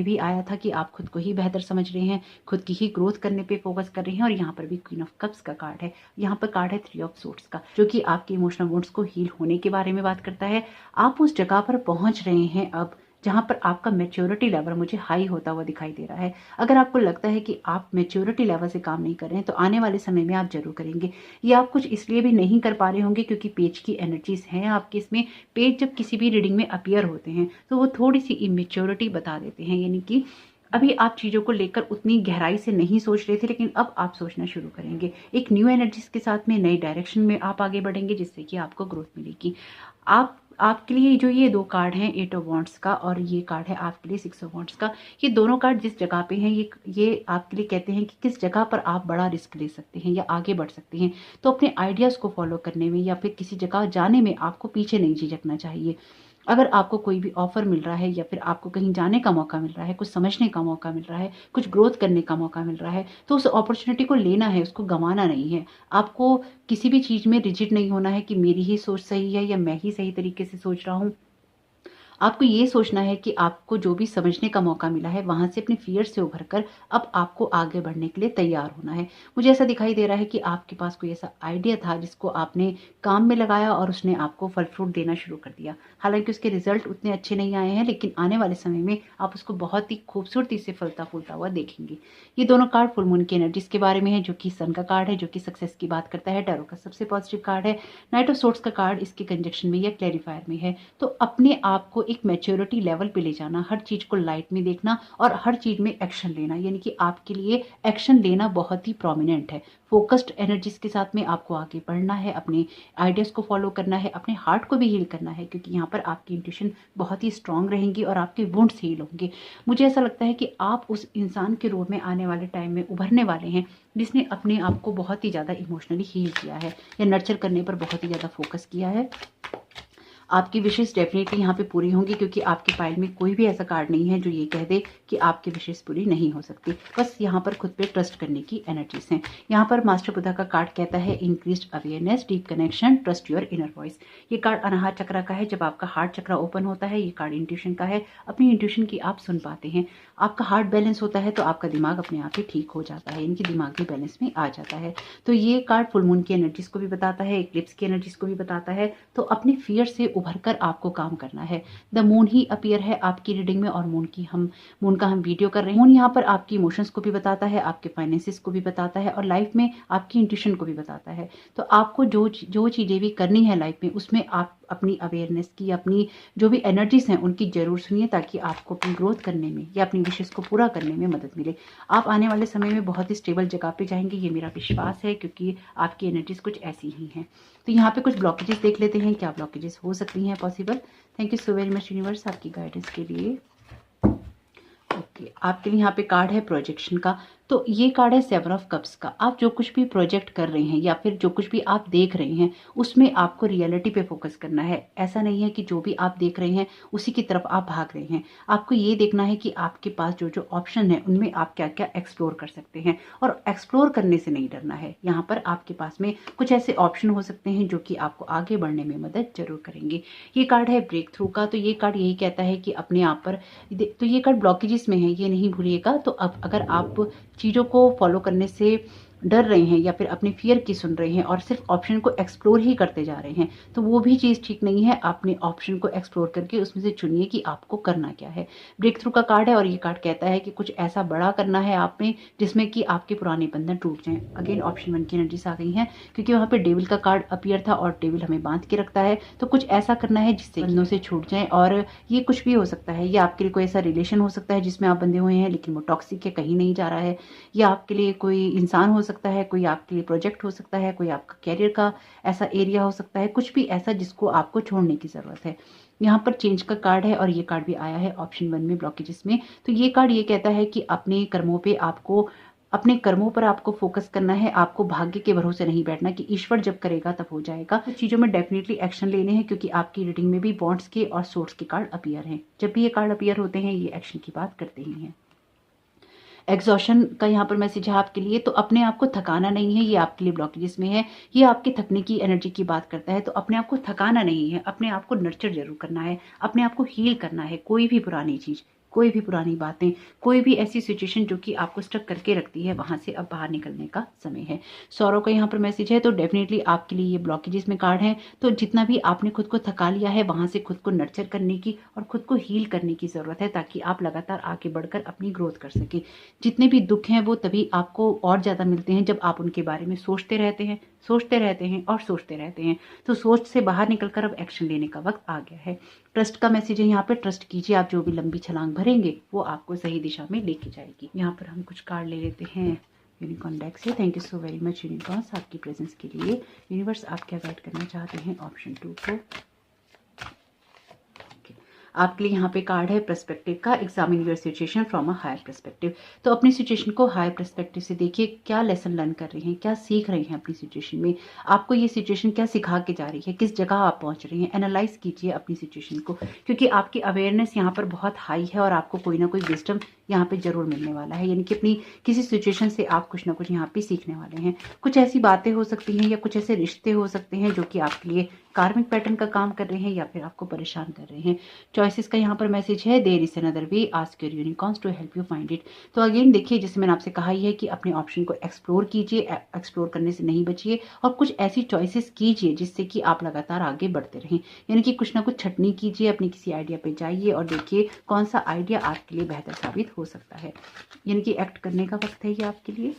भी आया, था कि आप खुद को ही बेहतर समझ रहे हैं, खुद की ही ग्रोथ करने पे फोकस कर रहे हैं। और यहाँ पर भी क्वीन ऑफ कप्स का कार्ड है, यहाँ पर कार्ड है 3 ऑफ सोर्ड्स का, जो कि आपके इमोशनल वुंड्स को हील होने के बारे में बात करता है। आप उस जगह पर पहुंच रहे हैं अब जहां पर आपका मैच्योरिटी लेवल मुझे हाई होता हुआ दिखाई दे रहा है। अगर आपको लगता है कि आप मैच्योरिटी लेवल से काम नहीं कर रहे हैं, तो आने वाले समय में आप जरूर करेंगे। ये आप कुछ इसलिए भी नहीं कर पा रहे होंगे क्योंकि पेज की एनर्जीज हैं आपके इसमें। पेज जब किसी भी रीडिंग में अपीयर होते हैं तो वो थोड़ी सी इमेच्योरिटी बता देते हैं, यानी कि अभी आप चीजों को लेकर उतनी गहराई से नहीं सोच रहे थे, लेकिन अब आप सोचना शुरू करेंगे। एक न्यू एनर्जीज के साथ में नई डायरेक्शन में आप आगे बढ़ेंगे, जिससे कि आपको ग्रोथ मिलेगी। आपके लिए जो ये 2 कार्ड हैं 8 ऑफ वॉन्ड्स का, और ये कार्ड है आपके लिए 6 ऑफ वॉन्ड्स का, ये दोनों कार्ड जिस जगह पे हैं ये आपके लिए कहते हैं कि किस जगह पर आप बड़ा रिस्क ले सकते हैं या आगे बढ़ सकते हैं। तो अपने आइडियाज को फॉलो करने में या फिर किसी जगह जाने में आपको पीछे नहीं झिझकना चाहिए। अगर आपको कोई भी ऑफर मिल रहा है, या फिर आपको कहीं जाने का मौका मिल रहा है, कुछ समझने का मौका मिल रहा है, कुछ ग्रोथ करने का मौका मिल रहा है, तो उस अपॉर्चुनिटी को लेना है, उसको गंवाना नहीं है। आपको किसी भी चीज में रिजिड नहीं होना है कि मेरी ही सोच सही है या मैं ही सही तरीके से सोच रहा हूँ। आपको ये सोचना है कि आपको जो भी समझने का मौका मिला है वहाँ से अपने फ़ियर से उभर कर अब आपको आगे बढ़ने के लिए तैयार होना है। मुझे ऐसा दिखाई दे रहा है कि आपके पास कोई ऐसा आइडिया था जिसको आपने काम में लगाया और उसने आपको फल फ्रूट देना शुरू कर दिया। हालाँकि उसके रिज़ल्ट उतने अच्छे नहीं आए हैं, लेकिन आने वाले समय में आप उसको बहुत ही खूबसूरती से फलता-फूलता हुआ देखेंगे। ये दोनों कार्ड फुल मून की एनर्जीज़ के बारे में है, जो कि सन का कार्ड है, जो कि सक्सेस की बात करता है। टैरो का सबसे पॉजिटिव कार्ड है। नाइट ऑफ सोर्ड्स का कार्ड इसके कंजंक्शन में या क्लैरिफायर में है। तो अपने आप को एक मैच्योरिटी लेवल पे ले जाना, हर चीज़ को लाइट में देखना और हर चीज़ में एक्शन लेना, यानी कि आपके लिए एक्शन लेना बहुत ही प्रोमिनेंट है। फोकस्ड एनर्जीज के साथ में आपको आगे बढ़ना है, अपने आइडियाज़ को फॉलो करना है, अपने हार्ट को भी हील करना है, क्योंकि यहाँ पर आपकी इंट्यूशन बहुत ही स्ट्रांग रहेंगी और आपके वुंड्स हील होंगे। मुझे ऐसा लगता है कि आप उस इंसान के रूप में आने वाले टाइम में उभरने वाले हैं जिसने अपने आप को बहुत ही ज़्यादा इमोशनली हील किया है या नर्चर करने पर बहुत ही ज़्यादा फोकस किया है। आपकी विशेष डेफिनेटली यहाँ पे पूरी होंगी, क्योंकि आपकी फाइल में कोई भी ऐसा कार्ड नहीं है जो ये कह दे कि आपकी विशेष पूरी नहीं हो सकती। बस यहाँ पर खुद पे ट्रस्ट करने की एनर्जीज हैं। यहाँ पर मास्टर बुद्धा का कार्ड कहता है increased awareness, deep connection, trust your inner voice. ये कार्ड अनाहत चक्र का है। जब आपका हार्ट चक्र ओपन होता है, ये कार्ड इंट्यूशन का है। अपनी इंट्यूशन की आप सुन पाते हैं। आपका हार्ट बैलेंस होता है तो आपका दिमाग अपने आप ही ठीक हो जाता है, इनकी दिमागी बैलेंस में आ जाता है। तो ये कार्ड फुल मून की एनर्जीज को भी बताता है, इक्लिप्स की एनर्जीज को भी बताता है। तो अपने फियर से उभर कर आपको काम करना है। द मून ही अपीयर है आपकी रीडिंग में, और मून का हम वीडियो कर रहे हैं। मून यहाँ पर आपकी इमोशंस को भी बताता है, आपके फाइनेंसिस को भी बताता है और लाइफ में आपकी इंट्यूशन को भी बताता है। तो आपको जो चीज़ें भी करनी है लाइफ में, उसमें आप अपनी अवेयरनेस की, अपनी जो भी एनर्जीज हैं उनकी जरूर सुनिए, ताकि आपको अपनी ग्रोथ करने में या अपनी विशेष को पूरा करने में मदद मिले। आप आने वाले समय में बहुत ही स्टेबल जगह पे जाएंगे, ये मेरा विश्वास है, क्योंकि आपकी एनर्जीज कुछ ऐसी ही हैं। तो यहाँ पे कुछ ब्लॉकेजेस देख लेते हैं, क्या ब्लॉकेजेस हो सकती हैं possible. Thank you so very much universe आपकी गाइडेंस के लिए। ओके, आपके लिए यहाँ पे कार्ड है प्रोजेक्शन का। तो ये कार्ड है 7 ऑफ कप्स का। आप जो कुछ भी प्रोजेक्ट कर रहे हैं या फिर जो कुछ भी आप देख रहे हैं, उसमें आपको रियलिटी पे फोकस करना है। ऐसा नहीं है कि जो भी आप देख रहे हैं उसी की तरफ आप भाग रहे हैं। आपको ये देखना है कि आपके पास जो जो ऑप्शन है उनमें आप क्या क्या एक्सप्लोर कर सकते हैं, और एक्सप्लोर करने से नहीं डरना है। यहाँ पर आपके पास में कुछ ऐसे ऑप्शन हो सकते हैं जो कि आपको आगे बढ़ने में मदद जरूर करेंगे। ये कार्ड है ब्रेक थ्रू का। तो ये कार्ड यही कहता है कि अपने आप पर, तो ये कार्ड ब्लॉकेजेस में है, ये नहीं भूलिएगा। तो अब अगर आप चीज़ों को फॉलो करने से डर रहे हैं या फिर अपने फियर की सुन रहे हैं और सिर्फ ऑप्शन को एक्सप्लोर ही करते जा रहे हैं, तो वो भी चीज़ ठीक नहीं है। आपने ऑप्शन को एक्सप्लोर करके उसमें से चुनिए कि आपको करना क्या है। ब्रेक थ्रू का कार्ड है और ये कार्ड कहता है कि कुछ ऐसा बड़ा करना है आपने जिसमें कि आपके पुराने बंधन टूट जाएं। अगेन ऑप्शन 1 की एनर्जीज आ गई हैं, क्योंकि वहाँ पे डेविल का कार्ड अपीयर था और डेविल हमें बांध के रखता है। तो कुछ ऐसा करना है जिससे बंधनों से छूट जाएं, और ये कुछ भी हो सकता है। ये आपके लिए कोई ऐसा रिलेशन हो सकता है जिसमें आप बंधे हुए हैं लेकिन वो टॉक्सिक है, कहीं नहीं जा रहा है। या आपके लिए कोई इंसान हो सकता है, कोई आपके लिए प्रोजेक्ट हो सकता है, कोई आपका कैरियर का ऐसा एरिया हो सकता है, कुछ भी ऐसा जिसको आपको छोड़ने की ज़रूरत है। यहाँ पर चेंज का कार्ड है और ये कार्ड भी आया है ऑप्शन 1 में ब्लॉकेजेस में। तो ये कार्ड ये कहता है कि अपने कर्मों पर आपको फोकस करना है। आपको भाग्य के भरोसे नहीं बैठना कि ईश्वर जब करेगा तब हो जाएगा। तो चीज़ों में डेफिनेटली एक्शन लेने हैं, क्योंकि आपकी रीडिंग में भी बॉन्ड्स के और सोर्स के कार्ड अपीयर हैं। जब भी ये कार्ड अपीयर होते हैं ये एक्शन की बात करते ही हैं। एग्जॉशन का यहाँ पर मैसेज है आपके लिए। तो अपने आप को थकाना नहीं है, ये आपके लिए ब्लॉकेजेस में है। ये आपके थकने की एनर्जी की बात करता है। तो अपने आप को थकाना नहीं है, अपने आप को नर्चर जरूर करना है, अपने आप को हील करना है। कोई भी पुरानी चीज़, कोई भी पुरानी बातें, कोई भी ऐसी सिचुएशन जो कि आपको स्टक करके रखती है, वहां से अब बाहर निकलने का समय है। सौरव का यहाँ पर मैसेज है। तो डेफिनेटली आपके लिए ये ब्लॉकेजेस में कार्ड है। तो जितना भी आपने खुद को थका लिया है, वहां से खुद को नर्चर करने की और खुद को हील करने की जरूरत है, ताकि आप लगातार आगे बढ़कर अपनी ग्रोथ कर सके। जितने भी दुख हैं वो तभी आपको और ज्यादा मिलते हैं जब आप उनके बारे में सोचते रहते हैं और सोचते रहते हैं। तो सोच से बाहर निकलकर अब एक्शन लेने का वक्त आ गया है। ट्रस्ट का मैसेज है यहाँ पे। ट्रस्ट कीजिए, आप जो भी लंबी छलांग भरेंगे वो आपको सही दिशा में लेके जाएगी। यहाँ पर हम कुछ कार्ड ले लेते हैं यूनिकॉर्न डेक से। Thank you so very much unicorns आपकी प्रेजेंस के लिए। यूनिवर्स आप क्या गाइड करना चाहते हैं ऑप्शन 2 को। आपके लिए यहाँ पे कार्ड है पर्सपेक्टिव का। Examine your situation from a higher perspective. तो अपनी सिचुएशन को हायर पर्सपेक्टिव से देखिए, क्या लेसन लर्न कर रहे हैं, क्या सीख रहे हैं अपनी सिचुएशन में, आपको ये सिचुएशन क्या सिखा के जा रही है, किस जगह आप पहुंच रहे हैं। एनालाइज कीजिए अपनी सिचुएशन को, क्योंकि आपकी अवेयरनेस यहाँ पर बहुत हाई है और आपको कोई ना कोई विजडम यहाँ पे जरूर मिलने वाला है। यानी कि अपनी किसी सिचुएशन से आप कुछ ना कुछ यहाँ पे सीखने वाले हैं। कुछ ऐसी बातें हो सकती हैं या कुछ ऐसे रिश्ते हो सकते हैं जो कि आपके लिए कार्मिक पैटर्न का काम कर रहे हैं या फिर आपको परेशान कर रहे हैं। चॉइसेस का यहाँ पर मैसेज है, there is another way, ask your unicorns to help you find it. तो अगेन देखिए, जैसे मैंने आपसे कहा ही है कि अपने ऑप्शन को एक्सप्लोर कीजिए, एक्सप्लोर करने से नहीं बचिए और कुछ ऐसी चॉइसेस कीजिए जिससे कि आप लगातार आगे बढ़ते रहें। यानी कि कुछ ना कुछ छटनी कीजिए, अपनी किसी आइडिया पे जाइए और देखिए कौन सा आइडिया आपके लिए बेहतर साबित हो सकता है। यानी कि एक्ट करने का वक्त है ये आपके लिए।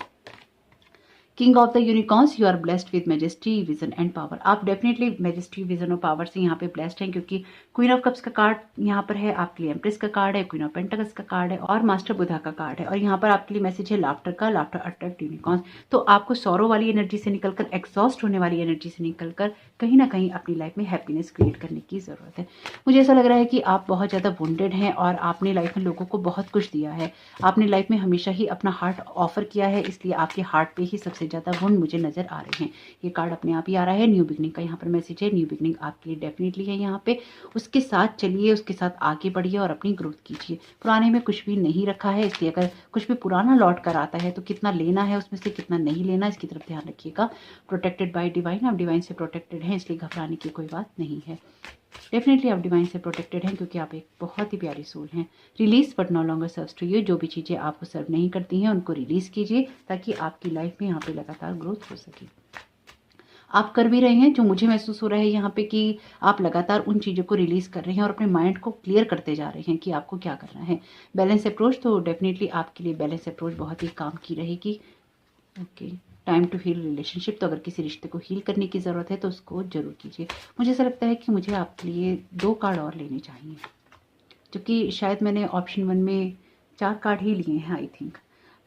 King of the unicorns, you are blessed with majesty, vision and power. आप डेफिनेटली मैजेस्टी, विजन और पावर से यहाँ पे ब्लेस्ड हैं, क्योंकि क्वीन ऑफ कप्स का कार्ड यहाँ पर है, आपके लिए एम्प्रेस का कार्ड है, क्वीन ऑफ पेंटाकल्स का कार्ड है और मास्टर बुधा का कार्ड है। और यहाँ पर आपके लिए मैसेज है लाफ्टर का, लाफ्टर अट्रैक्ट यूनिकॉर्न्स। तो आपको सौरों वाली एनर्जी से निकलकर, एग्जॉस्ट होने वाली एनर्जी से निकलकर कहीं ना कहीं अपनी लाइफ में हैप्पीनेस क्रिएट करने की जरूरत है। मुझे ऐसा लग रहा है कि आप बहुत ज्यादा वुंडेड हैं और आपने लाइफ में लोगों को बहुत कुछ दिया है। आपने लाइफ में हमेशा ही अपना हार्ट ऑफर किया है, इसलिए आपके हार्ट पे ही सबसे ज्यादा वुंड मुझे नजर आ रहे हैं। ये कार्ड अपने आप ही आ रहा है। न्यू बिगनिंग का यहाँ पर मैसेज है, न्यू बिगनिंग आपके लिए डेफिनेटली है यहाँ पे। उसके साथ चलिए, उसके साथ आगे बढ़िए और अपनी ग्रोथ कीजिए। पुराने में कुछ भी नहीं रखा है, इसलिए अगर कुछ भी पुराना लौट कर आता है तो कितना लेना है उसमें से, कितना नहीं लेना, इसकी तरफ ध्यान रखिएगा। प्रोटेक्टेड बाय डिवाइन, आप डिवाइन से प्रोटेक्टेड हैं, इसलिए घबराने की कोई बात नहीं है। डेफिनेटली आप डिवाइन से प्रोटेक्टेड हैं, क्योंकि आप एक बहुत ही प्यारी सोल हैं। Release but no longer serves to you. जो भी चीज़ें आपको सर्व नहीं करती हैं उनको रिलीज कीजिए, ताकि आपकी लाइफ में यहाँ पे लगातार ग्रोथ हो सके। आप कर भी रहे हैं, जो मुझे महसूस हो रहा है यहाँ पे कि आप लगातार उन चीज़ों को रिलीज कर रहे हैं और अपने माइंड को क्लियर करते जा रहे हैं कि आपको क्या करना है। बैलेंस अप्रोच, तो डेफिनेटली आपके लिए बैलेंस अप्रोच बहुत ही काम की रहेगी। Okay, time to heal relationship, तो अगर किसी रिश्ते को हील करने की ज़रूरत है तो उसको जरूर कीजिए। मुझे ऐसा लगता है कि मुझे आपके लिए 2 कार्ड और लेने चाहिए, क्योंकि शायद मैंने ऑप्शन 1 में 4 कार्ड ही लिए हैं आई थिंक।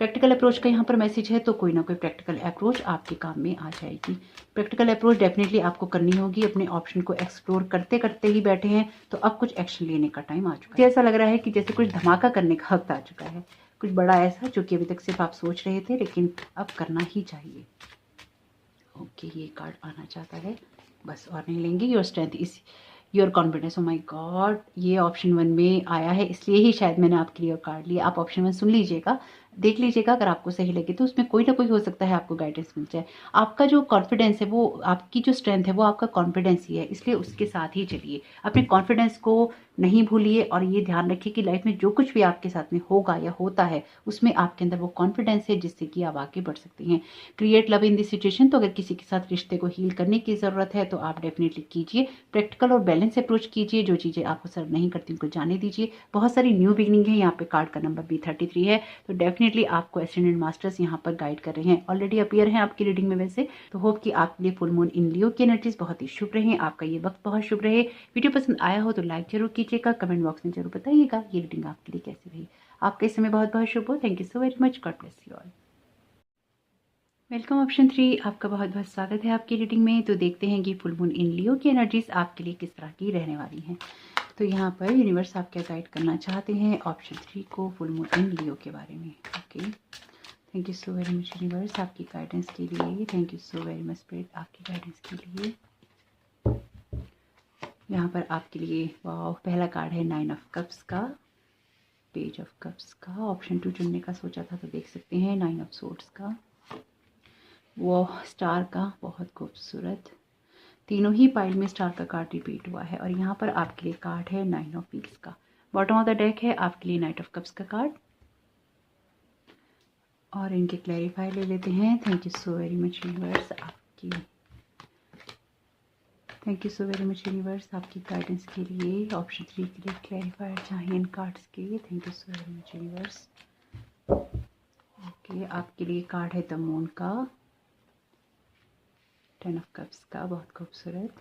प्रैक्टिकल अप्रोच का यहाँ पर मैसेज है, तो कोई ना कोई प्रैक्टिकल अप्रोच आपके काम में आ जाएगी। प्रैक्टिकल अप्रोच डेफिनेटली आपको करनी होगी। अपने ऑप्शन को एक्सप्लोर करते करते ही बैठे हैं, तो अब कुछ एक्शन लेने का टाइम आ चुका है। ऐसा लग रहा है कि जैसे कुछ धमाका करने का वक्त आ चुका है, कुछ बड़ा ऐसा जो कि अभी तक सिर्फ आप सोच रहे थे, लेकिन अब करना ही चाहिए। ओके, ये कार्ड आना चाहता है, बस और नहीं लेंगे। Your strength is your confidence. Oh my God, ये ऑप्शन 1 में आया है, इसलिए ही शायद मैंने आपके लिए कार्ड लिया। आप ऑप्शन 1 सुन लीजिएगा, देख लीजिएगा, अगर आपको सही लगे तो उसमें कोई ना कोई हो सकता है आपको गाइडेंस मिल जाए। आपका जो कॉन्फिडेंस है, वो आपकी जो स्ट्रेंथ है, वो आपका कॉन्फिडेंस ही है, इसलिए उसके साथ ही चलिए। अपने कॉन्फिडेंस को नहीं भूलिए और ये ध्यान रखिए कि लाइफ में जो कुछ भी आपके साथ में होगा या होता है, उसमें आपके अंदर वो कॉन्फिडेंस है जिससे कि आप आगे बढ़ सकती हैं। Create love in this situation, तो अगर किसी के साथ रिश्ते को हील करने की ज़रूरत है तो आप डेफिनेटली कीजिए। प्रैक्टिकल और बैलेंस अप्रोच कीजिए, जो चीज़ें आपको सर्व नहीं करती उनको जाने दीजिए। बहुत सारी न्यू बिगनिंग है, यहाँ पे कार्ड का नंबर भी 33 है, तो डेफिनेटली आपको एसेंडेंट मास्टर्स यहाँ पर गाइड कर रहे हैं, ऑलरेडी अपीयर हैं आपकी रीडिंग में वैसे। तो होप कि आपके लिए फुल मून इन लियो की एनर्जीज बहुत ही शुभ रहे, आपका ये वक्त बहुत शुभ रहे। वीडियो पसंद आया हो तो लाइक जरूर कीजिएगा, कमेंट बॉक्स में जरूर बताइएगा ये रीडिंग आपके लिए कैसी रही। आपका इस समय बहुत बहुत शुभ हो। Thank you so very much, God bless you all. Welcome option 3, आपका बहुत बहुत स्वागत है आपकी रीडिंग में। तो देखते हैं कि फुल मून इन लियो की एनर्जीज आपके लिए किस तरह की रहने वाली हैं। तो यहाँ पर यूनिवर्स आप क्या गाइड करना चाहते हैं ऑप्शन 3 को फुल मून इन लियो के बारे में। Okay, thank you so very much universe आपकी गाइडेंस के लिए। Thank you so very much spirit आपकी गाइडेंस के लिए। यहाँ पर आपके लिए वाह, पहला कार्ड है 9 ऑफ कप्स का, पेज ऑफ कप्स का। ऑप्शन 2 चुनने का सोचा था तो देख सकते हैं 9 ऑफ सोर्ड्स का, वो स्टार का, बहुत खूबसूरत। तीनों ही पाइल में स्टार का कार्ड रिपीट हुआ है। और यहाँ पर आपके लिए कार्ड है 9 ऑफ व्हील्स का। बॉटम ऑफ द डेक है आपके लिए नाइट ऑफ कप्स का कार्ड। और इनके क्लैरिफाई ले लेते हैं। Thank you so very much universe आपकी, thank you so very much universe आपकी गाइडेंस के लिए। ऑप्शन 3 के लिए क्लैरिफायर चाहिए इन कार्ड्स के। Thank you so very much universe. Okay, आपके लिए कार्ड है द मून का, 10 ऑफ कप्स का, बहुत खूबसूरत।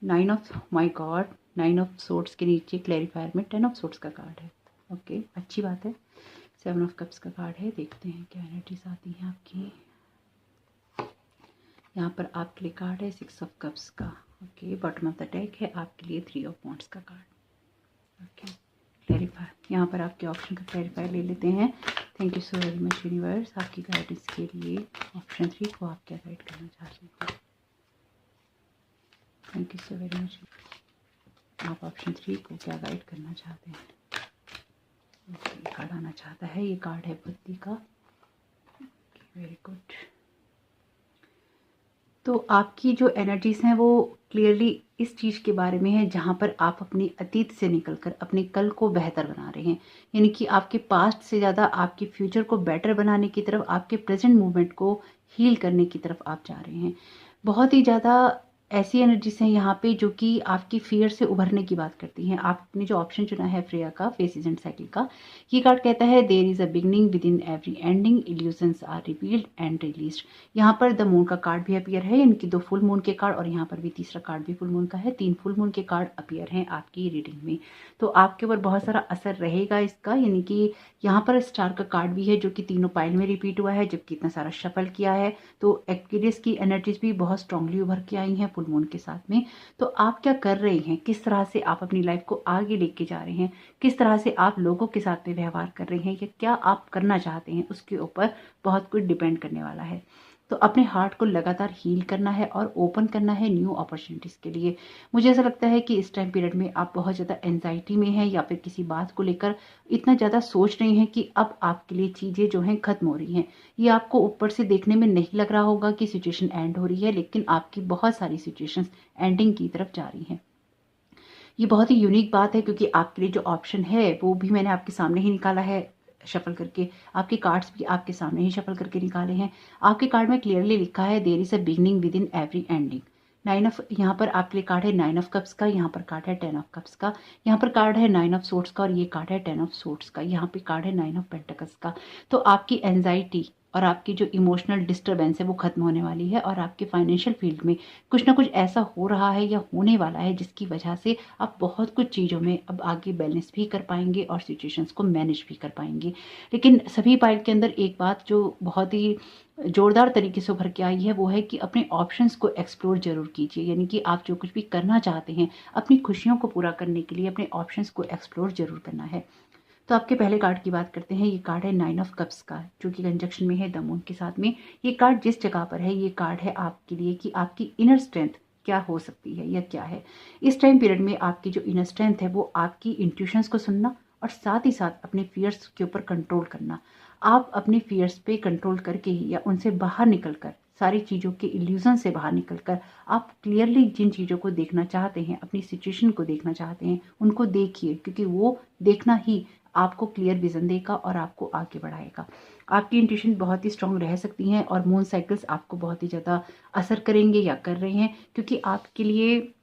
9 of, my God, 9 of swords के नीचे क्लैरिफायर में 10 ऑफ सोर्ड्स का कार्ड है। ओके, अच्छी बात है। 7 ऑफ कप्स का कार्ड है, देखते हैं क्या एनर्जीज आती हैं आपकी। यहाँ पर आपके लिए कार्ड है 6 ऑफ कप्स का। Okay, bottom of the deck है आपके लिए 3 ऑफ वॉन्ड्स का कार्ड। ओके, क्लैरिफाई, यहाँ पर आपके ऑप्शन का क्लैरिफाई ले लेते हैं। Thank you so very much universe आपकी गाइडेंस के लिए। ऑप्शन 3 को आप क्या गाइड करना चाहते हैं? Thank you so very much. आप ऑप्शन 3 को क्या गाइड करना चाहते हैं? ये कार्ड आना चाहता है, ये कार्ड है बुद्धि का। Very good. तो आपकी जो एनर्जीज हैं वो क्लियरली इस चीज़ के बारे में है जहाँ पर आप अपने अतीत से निकलकर अपने कल को बेहतर बना रहे हैं, यानी कि आपके पास्ट से ज़्यादा आपके फ्यूचर को बेटर बनाने की तरफ, आपके प्रेजेंट मूवमेंट को हील करने की तरफ आप जा रहे हैं। बहुत ही ज़्यादा ऐसी एनर्जीज हैं यहाँ पे जो कि आपकी फियर से उभरने की बात करती हैं। आपने जो ऑप्शन चुना है फ्रेया का, फेसिस एंड साइकिल का, ये कार्ड कहता है there is a beginning within every ending, illusions are revealed and released. यहाँ पर द मून का कार्ड भी अपीयर है, यानी कि 2 फुल मून के कार्ड, और यहाँ पर भी तीसरा कार्ड भी फुल मून का है। 3 फुल मून के कार्ड अपीयर हैं आपकी रीडिंग में। तो आपके ऊपर बहुत सारा असर रहेगा इसका, यानी कि यहाँ पर स्टार का कार्ड भी है जो कि तीनों पाइल में रिपीट हुआ है, जबकि इतना सारा शफल किया है। तो एक्वेरियस की एनर्जीज भी बहुत स्ट्रांगली उभर के आई हैं फुल मून के साथ में। तो आप क्या कर रहे हैं, किस तरह से आप अपनी लाइफ को आगे लेके जा रहे हैं, किस तरह से आप लोगों के साथ में व्यवहार कर रहे हैं, या क्या आप करना चाहते हैं, उसके ऊपर बहुत कुछ डिपेंड करने वाला है। तो अपने हार्ट को लगातार हील करना है और ओपन करना है न्यू अपॉर्चुनिटीज़ के लिए। मुझे ऐसा लगता है कि इस टाइम पीरियड में आप बहुत ज़्यादा एंजाइटी में हैं, या फिर किसी बात को लेकर इतना ज़्यादा सोच रहे हैं कि अब आपके लिए चीज़ें जो हैं ख़त्म हो रही हैं। ये आपको ऊपर से देखने में नहीं लग रहा होगा कि सिचुएशन एंड हो रही है, लेकिन आपकी बहुत सारी सिचुएशंस एंडिंग की तरफ जा रही हैं। ये बहुत ही यूनिक बात है, क्योंकि आपके लिए जो ऑप्शन है वो भी मैंने आपके सामने ही निकाला है शफल करके, आपके कार्ड्स भी आपके सामने ही शफल करके निकाले हैं। आपके कार्ड में क्लियरली लिखा है there is a beginning within every ending. 9 of, यहाँ पर आपके लिए कार्ड है 9 ऑफ कप्स का, यहाँ पर कार्ड है 10 ऑफ कप्स का, यहाँ पर कार्ड है 9 ऑफ सोर्ड्स का, और ये कार्ड है 10 ऑफ सोर्ड्स का, यहाँ पे कार्ड है 9 ऑफ पेंटिकल्स का। तो आपकी एंजाइटी और आपकी जो इमोशनल डिस्टर्बेंस है वो खत्म होने वाली है, और आपके फाइनेंशियल फील्ड में कुछ ना कुछ ऐसा हो रहा है या होने वाला है जिसकी वजह से आप बहुत कुछ चीज़ों में अब आगे बैलेंस भी कर पाएंगे और सिचुएशंस को मैनेज भी कर पाएंगे। लेकिन सभी पाइल के अंदर एक बात जो बहुत ही जोरदार तरीके से उभर के आई है वो है कि अपने ऑप्शंस को एक्सप्लोर जरूर कीजिए, यानी कि आप जो कुछ भी करना चाहते हैं अपनी खुशियों को पूरा करने के लिए अपने ऑप्शंस को एक्सप्लोर जरूर करना है। तो आपके पहले कार्ड की बात करते हैं। ये कार्ड है 9 ऑफ कप्स का, जो कि कंजक्शन में है द मून के साथ में। ये कार्ड जिस जगह पर है, ये कार्ड है आपके लिए कि आपकी इनर स्ट्रेंथ क्या हो सकती है या क्या है। इस टाइम पीरियड में आपकी जो इनर स्ट्रेंथ है वो आपकी इंट्यूशंस को सुनना और साथ ही साथ अपने फियर्स के ऊपर कंट्रोल करना। आप अपने फियर्स पे कंट्रोल करके ही या उनसे बाहर निकलकर, सारी चीज़ों के इल्यूजन से बाहर निकलकर आप क्लियरली जिन चीज़ों को देखना चाहते हैं, अपनी सिचुएशन को देखना चाहते हैं, उनको देखिए, क्योंकि वो देखना ही आपको क्लियर विजन देगा और आपको आगे बढ़ाएगा। आपकी इंट्यूशन बहुत ही स्ट्रांग रह सकती हैं, और मून साइकिल्स आपको बहुत ही ज़्यादा असर करेंगे या कर रहे हैं, क्योंकि आपके लिए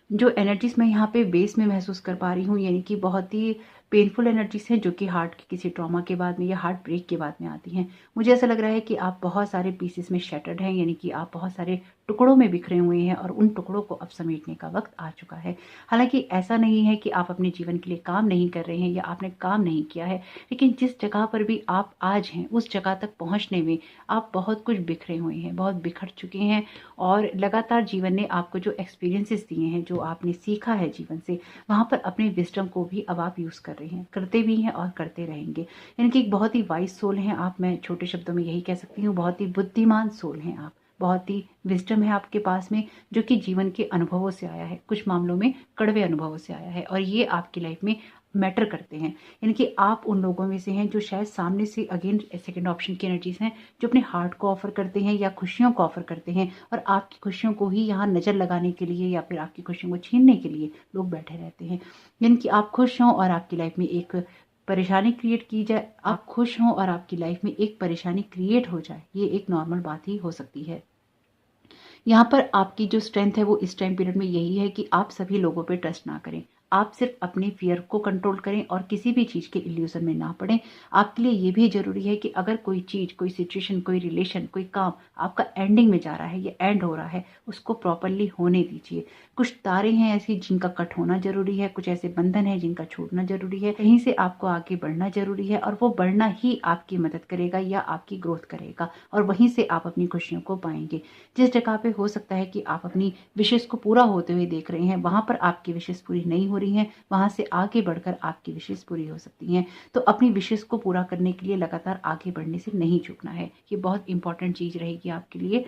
जो एनर्जीज मैं यहाँ पे बेस में महसूस कर पा रही हूँ, यानी कि बहुत ही पेनफुल एनर्जीज हैं जो कि हार्ट के किसी ट्रॉमा के बाद में या हार्ट ब्रेक के बाद में आती हैं। मुझे ऐसा लग रहा है कि आप बहुत सारे पीसेस में शैटर्ड हैं, यानी कि आप बहुत सारे टुकड़ों में बिखरे हुए हैं और उन टुकड़ों को अब समेटने का वक्त आ चुका है। हालांकि ऐसा नहीं है कि आप अपने जीवन के लिए काम नहीं कर रहे हैं या आपने काम नहीं किया है, लेकिन जिस जगह पर भी आप आज हैं उस जगह तक पहुंचने में आप बहुत कुछ बिखरे हुए हैं, बहुत बिखर चुके हैं, और लगातार जीवन ने आपको जो एक्सपीरियंसेस दिए हैं, जो आपने सीखा है जीवन से, वहाँ पर अपने विजडम को भी अब आप यूज़ कर रहे हैं, करते भी हैं और करते रहेंगे। यानी कि एक बहुत ही वाइज सोल हैं आप, मैं छोटे शब्दों में यही कह सकती हूँ, बहुत ही बुद्धिमान सोल हैं आप, बहुत ही विजडम है आपके पास में, जो कि जीवन के अनुभवों से आया है, कुछ मामलों में कड़वे अनुभवों से आया है, और ये आपकी लाइफ में मैटर करते हैं। यानी कि आप उन लोगों में से हैं जो शायद सामने से अगेन सेकंड ऑप्शन की एनर्जीज हैं, जो अपने हार्ट को ऑफर करते हैं या खुशियों को ऑफर करते हैं, और आपकी खुशियों को ही यहाँ नज़र लगाने के लिए या फिर आपकी खुशियों को छीनने के लिए लोग बैठे रहते हैं। यानी कि आप खुश हों और आपकी लाइफ में एक परेशानी क्रिएट की जाए, आप खुश हों और आपकी लाइफ में एक परेशानी क्रिएट हो जाए, ये एक नॉर्मल बात ही हो सकती है। यहाँ पर आपकी जो स्ट्रेंथ है वो इस टाइम पीरियड में यही है कि आप सभी लोगों पे ट्रस्ट ना करें, आप सिर्फ अपने फियर को कंट्रोल करें और किसी भी चीज़ के इल्यूजन में ना पड़ें। आपके लिए ये भी जरूरी है कि अगर कोई चीज़, कोई सिचुएशन, कोई रिलेशन, कोई काम आपका एंडिंग में जा रहा है या एंड हो रहा है, उसको प्रॉपरली होने दीजिए। कुछ तारे हैं ऐसी जिनका कट होना जरूरी है, कुछ ऐसे बंधन है जिनका छूटना जरूरी है, कहीं से आपको आगे बढ़ना जरूरी है, और वो बढ़ना ही आपकी मदद करेगा या आपकी ग्रोथ करेगा, और वहीं से आप अपनी खुशियों को पाएंगे। जिस जगह पे हो सकता है कि आप अपनी विशेष को पूरा होते हुए देख रहे हैं, वहां पर आपकी विशेष पूरी नहीं हो रही हैं, वहां से आगे बढ़कर आपकी विशेष पूरी हो सकती हैं। तो अपनी विशेष को पूरा करने के लिए लगातार आगे बढ़ने से नहीं चूकना है, ये बहुत इंपॉर्टेंट चीज रहेगी आपके लिए।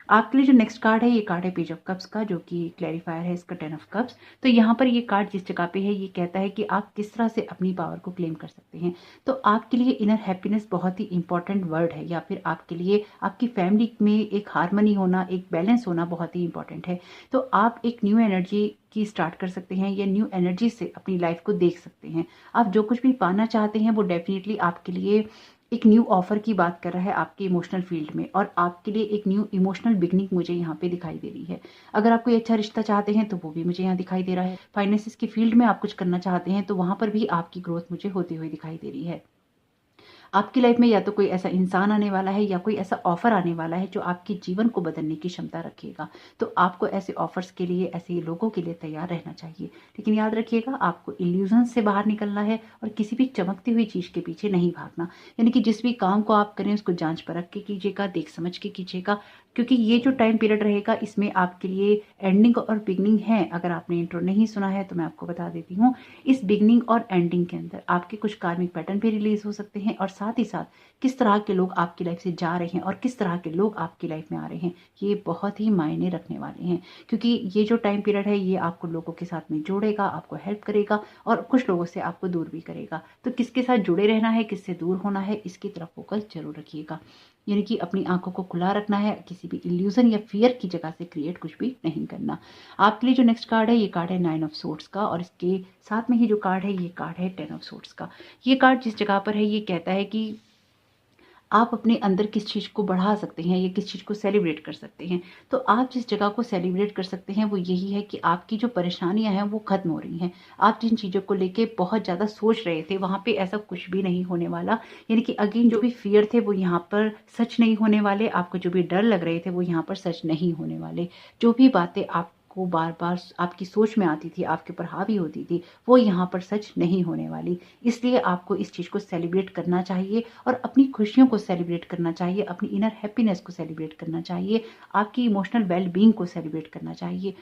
आपके लिए जो नेक्स्ट कार्ड है ये कार्ड है पेज ऑफ कप्स का, जो कि क्लैरिफायर है इसका 10 ऑफ कप्स। तो यहाँ पर ये कार्ड जिस जगह पे है ये कहता है कि आप किस तरह से अपनी पावर को क्लेम कर सकते हैं। तो आपके लिए इनर हैप्पीनेस बहुत ही इंपॉर्टेंट वर्ड है, या फिर आपके लिए आपकी फैमिली में एक हार्मनी होना, एक बैलेंस होना बहुत ही इंपॉर्टेंट है। तो आप एक न्यू एनर्जी की स्टार्ट कर सकते हैं, या न्यू एनर्जी से अपनी लाइफ को देख सकते हैं। आप जो कुछ भी पाना चाहते हैं वो डेफिनेटली आपके लिए एक न्यू ऑफर की बात कर रहा है आपके इमोशनल फील्ड में, और आपके लिए एक न्यू इमोशनल बिगनिंग मुझे यहाँ पे दिखाई दे रही है। अगर आप कोई अच्छा रिश्ता चाहते हैं तो वो भी मुझे यहाँ दिखाई दे रहा है। फाइनेंसिस की फील्ड में आप कुछ करना चाहते हैं तो वहां पर भी आपकी ग्रोथ मुझे होती हुई दिखाई दे रही है। आपकी लाइफ में या तो कोई ऐसा इंसान आने वाला है या कोई ऐसा ऑफर आने वाला है जो आपके जीवन को बदलने की क्षमता रखेगा। तो आपको ऐसे ऑफर्स के लिए, ऐसे लोगों के लिए तैयार रहना चाहिए। लेकिन याद रखिएगा, आपको इल्यूजन से बाहर निकलना है और किसी भी चमकती हुई चीज के पीछे नहीं भागना। यानी कि जिस भी काम को आप करें उसको जांच परख के कीजिएगा, देख समझ के कीजिएगा, क्योंकि ये जो टाइम पीरियड रहेगा इसमें आपके लिए एंडिंग और बिगनिंग है। अगर आपने इंट्रो नहीं सुना है तो मैं आपको बता देती हूँ, इस बिगनिंग और एंडिंग के अंदर आपके कुछ कार्मिक पैटर्न भी रिलीज हो सकते हैं, और साथ ही साथ किस तरह के लोग आपकी लाइफ से जा रहे हैं और किस तरह के लोग आपकी लाइफ में आ रहे हैं, ये बहुत ही मायने रखने वाले हैं। क्योंकि ये जो टाइम पीरियड है ये आपको लोगों के साथ में जोड़ेगा, आपको हेल्प करेगा, और कुछ लोगों से आपको दूर भी करेगा। तो किसके साथ जुड़े रहना है, किससे दूर होना है, इसकी तरफ फोकस जरूर रखिएगा। यानी कि अपनी आंखों को खुला रखना है, किसी भी इल्यूजन या फियर की जगह से क्रिएट कुछ भी नहीं करना। आपके लिए जो नेक्स्ट कार्ड है ये कार्ड है 9 ऑफ सोर्ड्स का, और इसके साथ में ही जो कार्ड है ये कार्ड है 10 ऑफ सोर्ड्स का। ये कार्ड जिस जगह पर है ये कहता है कि आप अपने अंदर किस चीज़ को बढ़ा सकते हैं या किस चीज़ को सेलिब्रेट कर सकते हैं। तो आप जिस जगह को सेलिब्रेट कर सकते हैं वो यही है कि आपकी जो परेशानियां हैं वो खत्म हो रही हैं। आप जिन चीज़ों को लेके बहुत ज़्यादा सोच रहे थे वहाँ पे ऐसा कुछ भी नहीं होने वाला। यानी कि अगेन जो भी फियर थे वो यहाँ पर सच नहीं होने वाले, आपको जो भी डर लग रहे थे वो यहाँ पर सच नहीं होने वाले। जो भी बातें आप को बार बार आपकी सोच में आती थी, आपके ऊपर हावी होती थी, वो यहाँ पर सच नहीं होने वाली। इसलिए आपको इस चीज़ को सेलिब्रेट करना चाहिए और अपनी खुशियों को सेलिब्रेट करना चाहिए, अपनी इनर हैप्पीनेस को सेलिब्रेट करना चाहिए, आपकी इमोशनल वेलबींग को सेलिब्रेट करना चाहिए।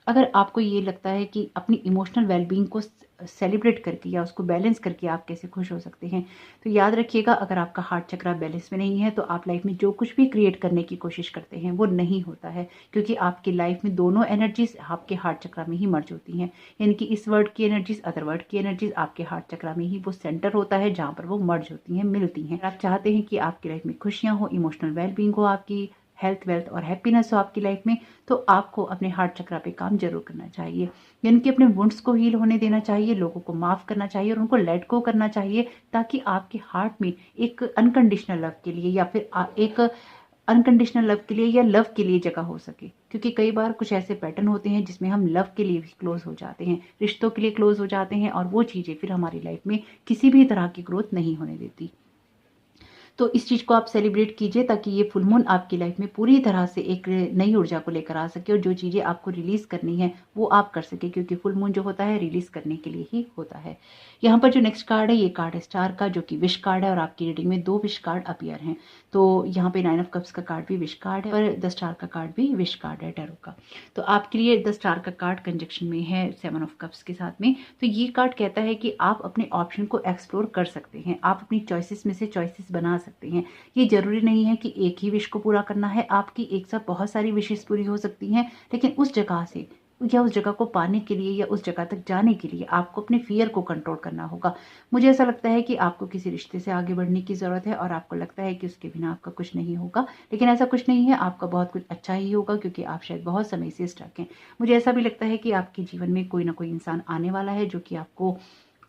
अगर आपको ये लगता है कि अपनी इमोशनल वेलबींग को सेलिब्रेट करके या उसको बैलेंस करके आप कैसे खुश हो सकते हैं, तो याद रखिएगा, अगर आपका हार्ट चक्र बैलेंस में नहीं है तो आप लाइफ में जो कुछ भी क्रिएट करने की कोशिश करते हैं वो नहीं होता है, क्योंकि आपकी लाइफ में दोनों एनर्जीज आपके हार्ट चक्र में ही मर्ज होती हैं। यानी कि इस वर्ड की एनर्जीज, अदर वर्ड की एनर्जीज आपके हार्ट चक्र में ही वो सेंटर होता है जहाँ पर वो मर्ज होती हैं, मिलती हैं। आप चाहते हैं कि आपकी लाइफ में खुशियां हो, इमोशनल वेलबींग हो, आपकी हेल्थ, वेल्थ और हैप्पीनेस हो आपकी लाइफ में, तो आपको अपने हार्ट चक्र पे काम जरूर करना चाहिए। यानी कि अपने वुंड्स को हील होने देना चाहिए, लोगों को माफ करना चाहिए और उनको लेट गो करना चाहिए, ताकि आपके हार्ट में एक अनकंडीशनल लव के लिए या फिर एक अनकंडीशनल लव के लिए या लव के लिए जगह हो सके। क्योंकि कई बार कुछ ऐसे पैटर्न होते हैं जिसमें हम लव के लिए भी क्लोज हो जाते हैं, रिश्तों के लिए क्लोज हो जाते हैं, और वो चीजें फिर हमारी लाइफ में किसी भी तरह की ग्रोथ नहीं होने देती। तो इस चीज को आप सेलिब्रेट कीजिए ताकि ये फुल मून आपकी लाइफ में पूरी तरह से एक नई ऊर्जा को लेकर आ सके, और जो चीजें आपको रिलीज करनी है वो आप कर सके, क्योंकि फुल मून जो होता है रिलीज करने के लिए ही होता है। यहाँ पर जो नेक्स्ट कार्ड है ये कार्ड है स्टार का, जो कि विश कार्ड है, और आपकी रीडिंग में 2 विश कार्ड अपीयर हैं। तो यहाँ पे 9 ऑफ कप्स का कार्ड भी विश कार्ड है और द स्टार का कार्ड भी विश कार्ड है टैरो का। तो आपके लिए द स्टार का कार्ड कंजक्शन में है 7 ऑफ कप्स के साथ में। तो ये कार्ड कहता है कि आप अपने ऑप्शन को एक्सप्लोर कर सकते हैं, आप अपनी चॉइसेस में से चॉइसेस बना सकते हैं। ये जरूरी नहीं है कि एक ही विश को पूरा करना है, आपकी एक साथ बहुत सारी विशेष पूरी हो सकती हैं, लेकिन उस जगह से या उस जगह को पाने के लिए या उस जगह तक जाने के लिए आपको अपने फियर को कंट्रोल करना होगा। मुझे ऐसा लगता है कि आपको किसी रिश्ते से आगे बढ़ने की जरूरत है और आपको लगता है कि उसके बिना आपका कुछ नहीं होगा, लेकिन ऐसा कुछ नहीं है, आपका बहुत कुछ अच्छा ही होगा, क्योंकि आप शायद बहुत समय से स्टक हैं। मुझे ऐसा भी लगता है कि आपके जीवन में कोई ना कोई इंसान आने वाला है जो कि आपको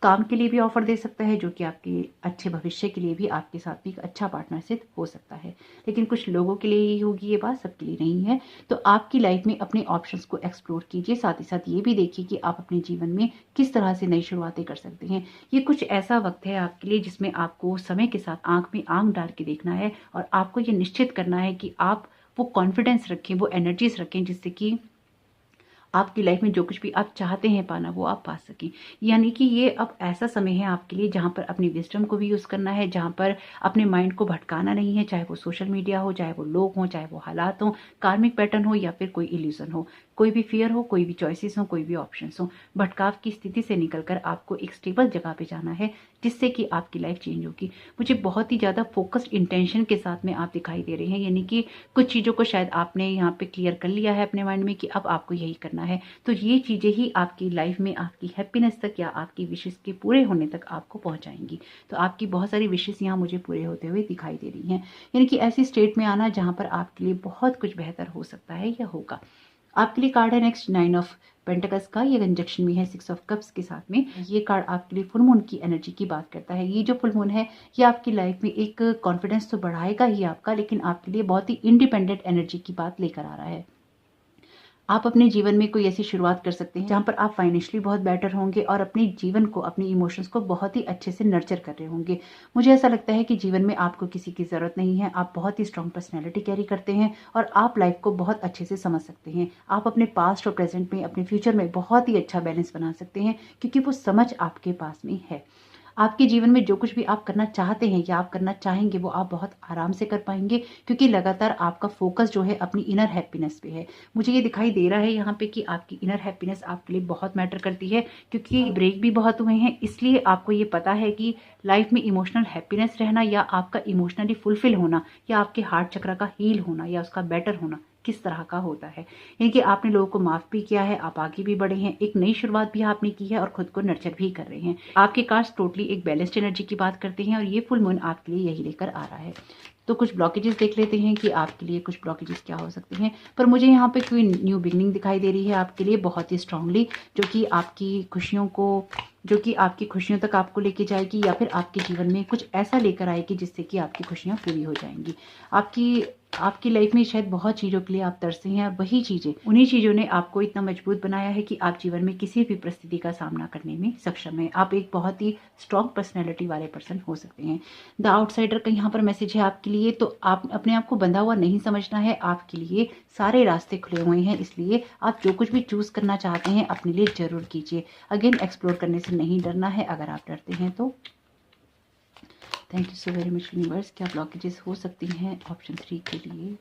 काम के लिए भी ऑफर दे सकता है, जो कि आपके अच्छे भविष्य के लिए भी आपके साथ भी एक अच्छा पार्टनरशिप हो सकता है। लेकिन कुछ लोगों के लिए ही होगी ये बात, सबके लिए नहीं है। तो आपकी लाइफ में अपने ऑप्शंस को एक्सप्लोर कीजिए, साथ ही साथ ये भी देखिए कि आप अपने जीवन में किस तरह से नई शुरुआतें कर सकते हैं। ये कुछ ऐसा वक्त है आपके लिए जिसमें आपको समय के साथ आंख में आंख डाल के देखना है, और आपको ये निश्चित करना है कि आप वो कॉन्फिडेंस रखें, वो एनर्जीज रखें, जिससे कि आपकी लाइफ में जो कुछ भी आप चाहते हैं पाना वो आप पा सकें। यानी कि ये अब ऐसा समय है आपके लिए जहाँ पर अपनी विजडम को भी यूज़ करना है, जहाँ पर अपने माइंड को भटकाना नहीं है, चाहे वो सोशल मीडिया हो, चाहे वो लोग हों, चाहे वो हालात हों, कार्मिक पैटर्न हो या फिर कोई इल्यूजन हो। कोई भी फियर हो, कोई भी चॉइसेस हो, कोई भी ऑप्शंस हो, भटकाव की स्थिति से निकलकर आपको एक स्टेबल जगह पे जाना है जिससे कि आपकी लाइफ चेंज होगी। मुझे बहुत ही ज़्यादा फोकस्ड इंटेंशन के साथ में आप दिखाई दे रहे हैं, यानी कि कुछ चीज़ों को शायद आपने यहाँ पे क्लियर कर लिया है अपने माइंड में कि अब आपको यही करना है। तो ये चीज़ें ही आपकी लाइफ में आपकी हैप्पीनेस तक या आपकी विशेष के पूरे होने तक आपको पहुँचाएंगी। तो आपकी बहुत सारी विशेष यहाँ मुझे पूरे होते हुए दिखाई दे रही हैं, यानी कि ऐसी स्टेट में आना जहाँ पर आपके लिए बहुत कुछ बेहतर हो सकता है या होगा। आपके लिए कार्ड है नेक्स्ट 9 ऑफ पेंटिकल्स का, ये कंजक्शन में है 6 ऑफ कप्स के साथ में। ये कार्ड आपके लिए फुल मून की एनर्जी की बात करता है। ये जो फुल मून है ये आपकी लाइफ में एक कॉन्फिडेंस तो बढ़ाएगा ही आपका, लेकिन आपके लिए बहुत ही इंडिपेंडेंट एनर्जी की बात लेकर आ रहा है। आप अपने जीवन में कोई ऐसी शुरुआत कर सकते हैं जहाँ पर आप फाइनेंशियली बहुत बेटर होंगे और अपने जीवन को, अपने इमोशंस को बहुत ही अच्छे से नर्चर कर रहे होंगे। मुझे ऐसा लगता है कि जीवन में आपको किसी की ज़रूरत नहीं है। आप बहुत ही स्ट्रॉन्ग पर्सनैलिटी कैरी करते हैं और आप लाइफ को बहुत अच्छे से समझ सकते हैं। आप अपने पास्ट और प्रेजेंट में, अपने फ्यूचर में बहुत ही अच्छा बैलेंस बना सकते हैं क्योंकि वो समझ आपके पास में है। आपके जीवन में जो कुछ भी आप करना चाहते हैं या आप करना चाहेंगे वो आप बहुत आराम से कर पाएंगे क्योंकि लगातार आपका फोकस जो है अपनी इनर हैप्पीनेस पे है। मुझे ये दिखाई दे रहा है यहाँ पे कि आपकी इनर हैप्पीनेस आपके लिए बहुत मैटर करती है क्योंकि ब्रेक भी बहुत हुए हैं, इसलिए आपको ये पता है कि लाइफ में इमोशनल हैप्पीनेस रहना या आपका इमोशनली फुलफिल होना या आपके हार्ट चक्र का हील होना या उसका बेटर होना किस तरह का होता है। यानी कि आपने लोगों को माफ भी किया है, आप आगे भी बढ़े हैं, एक नई शुरुआत भी आपने की है और खुद को नर्चर भी कर रहे हैं। आपके कार्ड्स टोटली एक बैलेंस्ड एनर्जी की बात करते हैं और ये फुल मून आपके लिए यही लेकर आ रहा है। तो कुछ ब्लॉकेजेस देख लेते हैं कि आपके लिए कुछ ब्लॉकेजेस क्या हो सकते हैं। पर मुझे यहाँ पे कोई न्यू बिगनिंग दिखाई दे रही है आपके लिए बहुत ही स्ट्रांगली, जो कि आपकी खुशियों तक आपको लेके जाएगी या फिर आपके जीवन में कुछ ऐसा लेकर आएगी जिससे कि आपकी खुशियाँ पूरी हो जाएंगी। आपकी लाइफ में शायद बहुत चीज़ों के लिए आप तरसे हैं और वही चीज़ें, उन्हीं चीज़ों ने आपको इतना मजबूत बनाया है कि आप जीवन में किसी भी परिस्थिति का सामना करने में सक्षम हैं। आप एक बहुत ही स्ट्रॉन्ग पर्सनैलिटी वाले पर्सन हो सकते हैं। द आउटसाइडर का यहाँ पर मैसेज है आपके लिए, तो आप अपने आप को बंधा हुआ नहीं समझना है। आपके लिए सारे रास्ते खुले हुए हैं, इसलिए आप जो कुछ भी चूज करना चाहते हैं अपने लिए जरूर कीजिए। अगेन, एक्सप्लोर करने से नहीं डरना है। अगर आप डरते हैं तो thank you so very much universe. क्या ब्लॉकेजेस हो सकती हैं ऑप्शन 3 के लिए?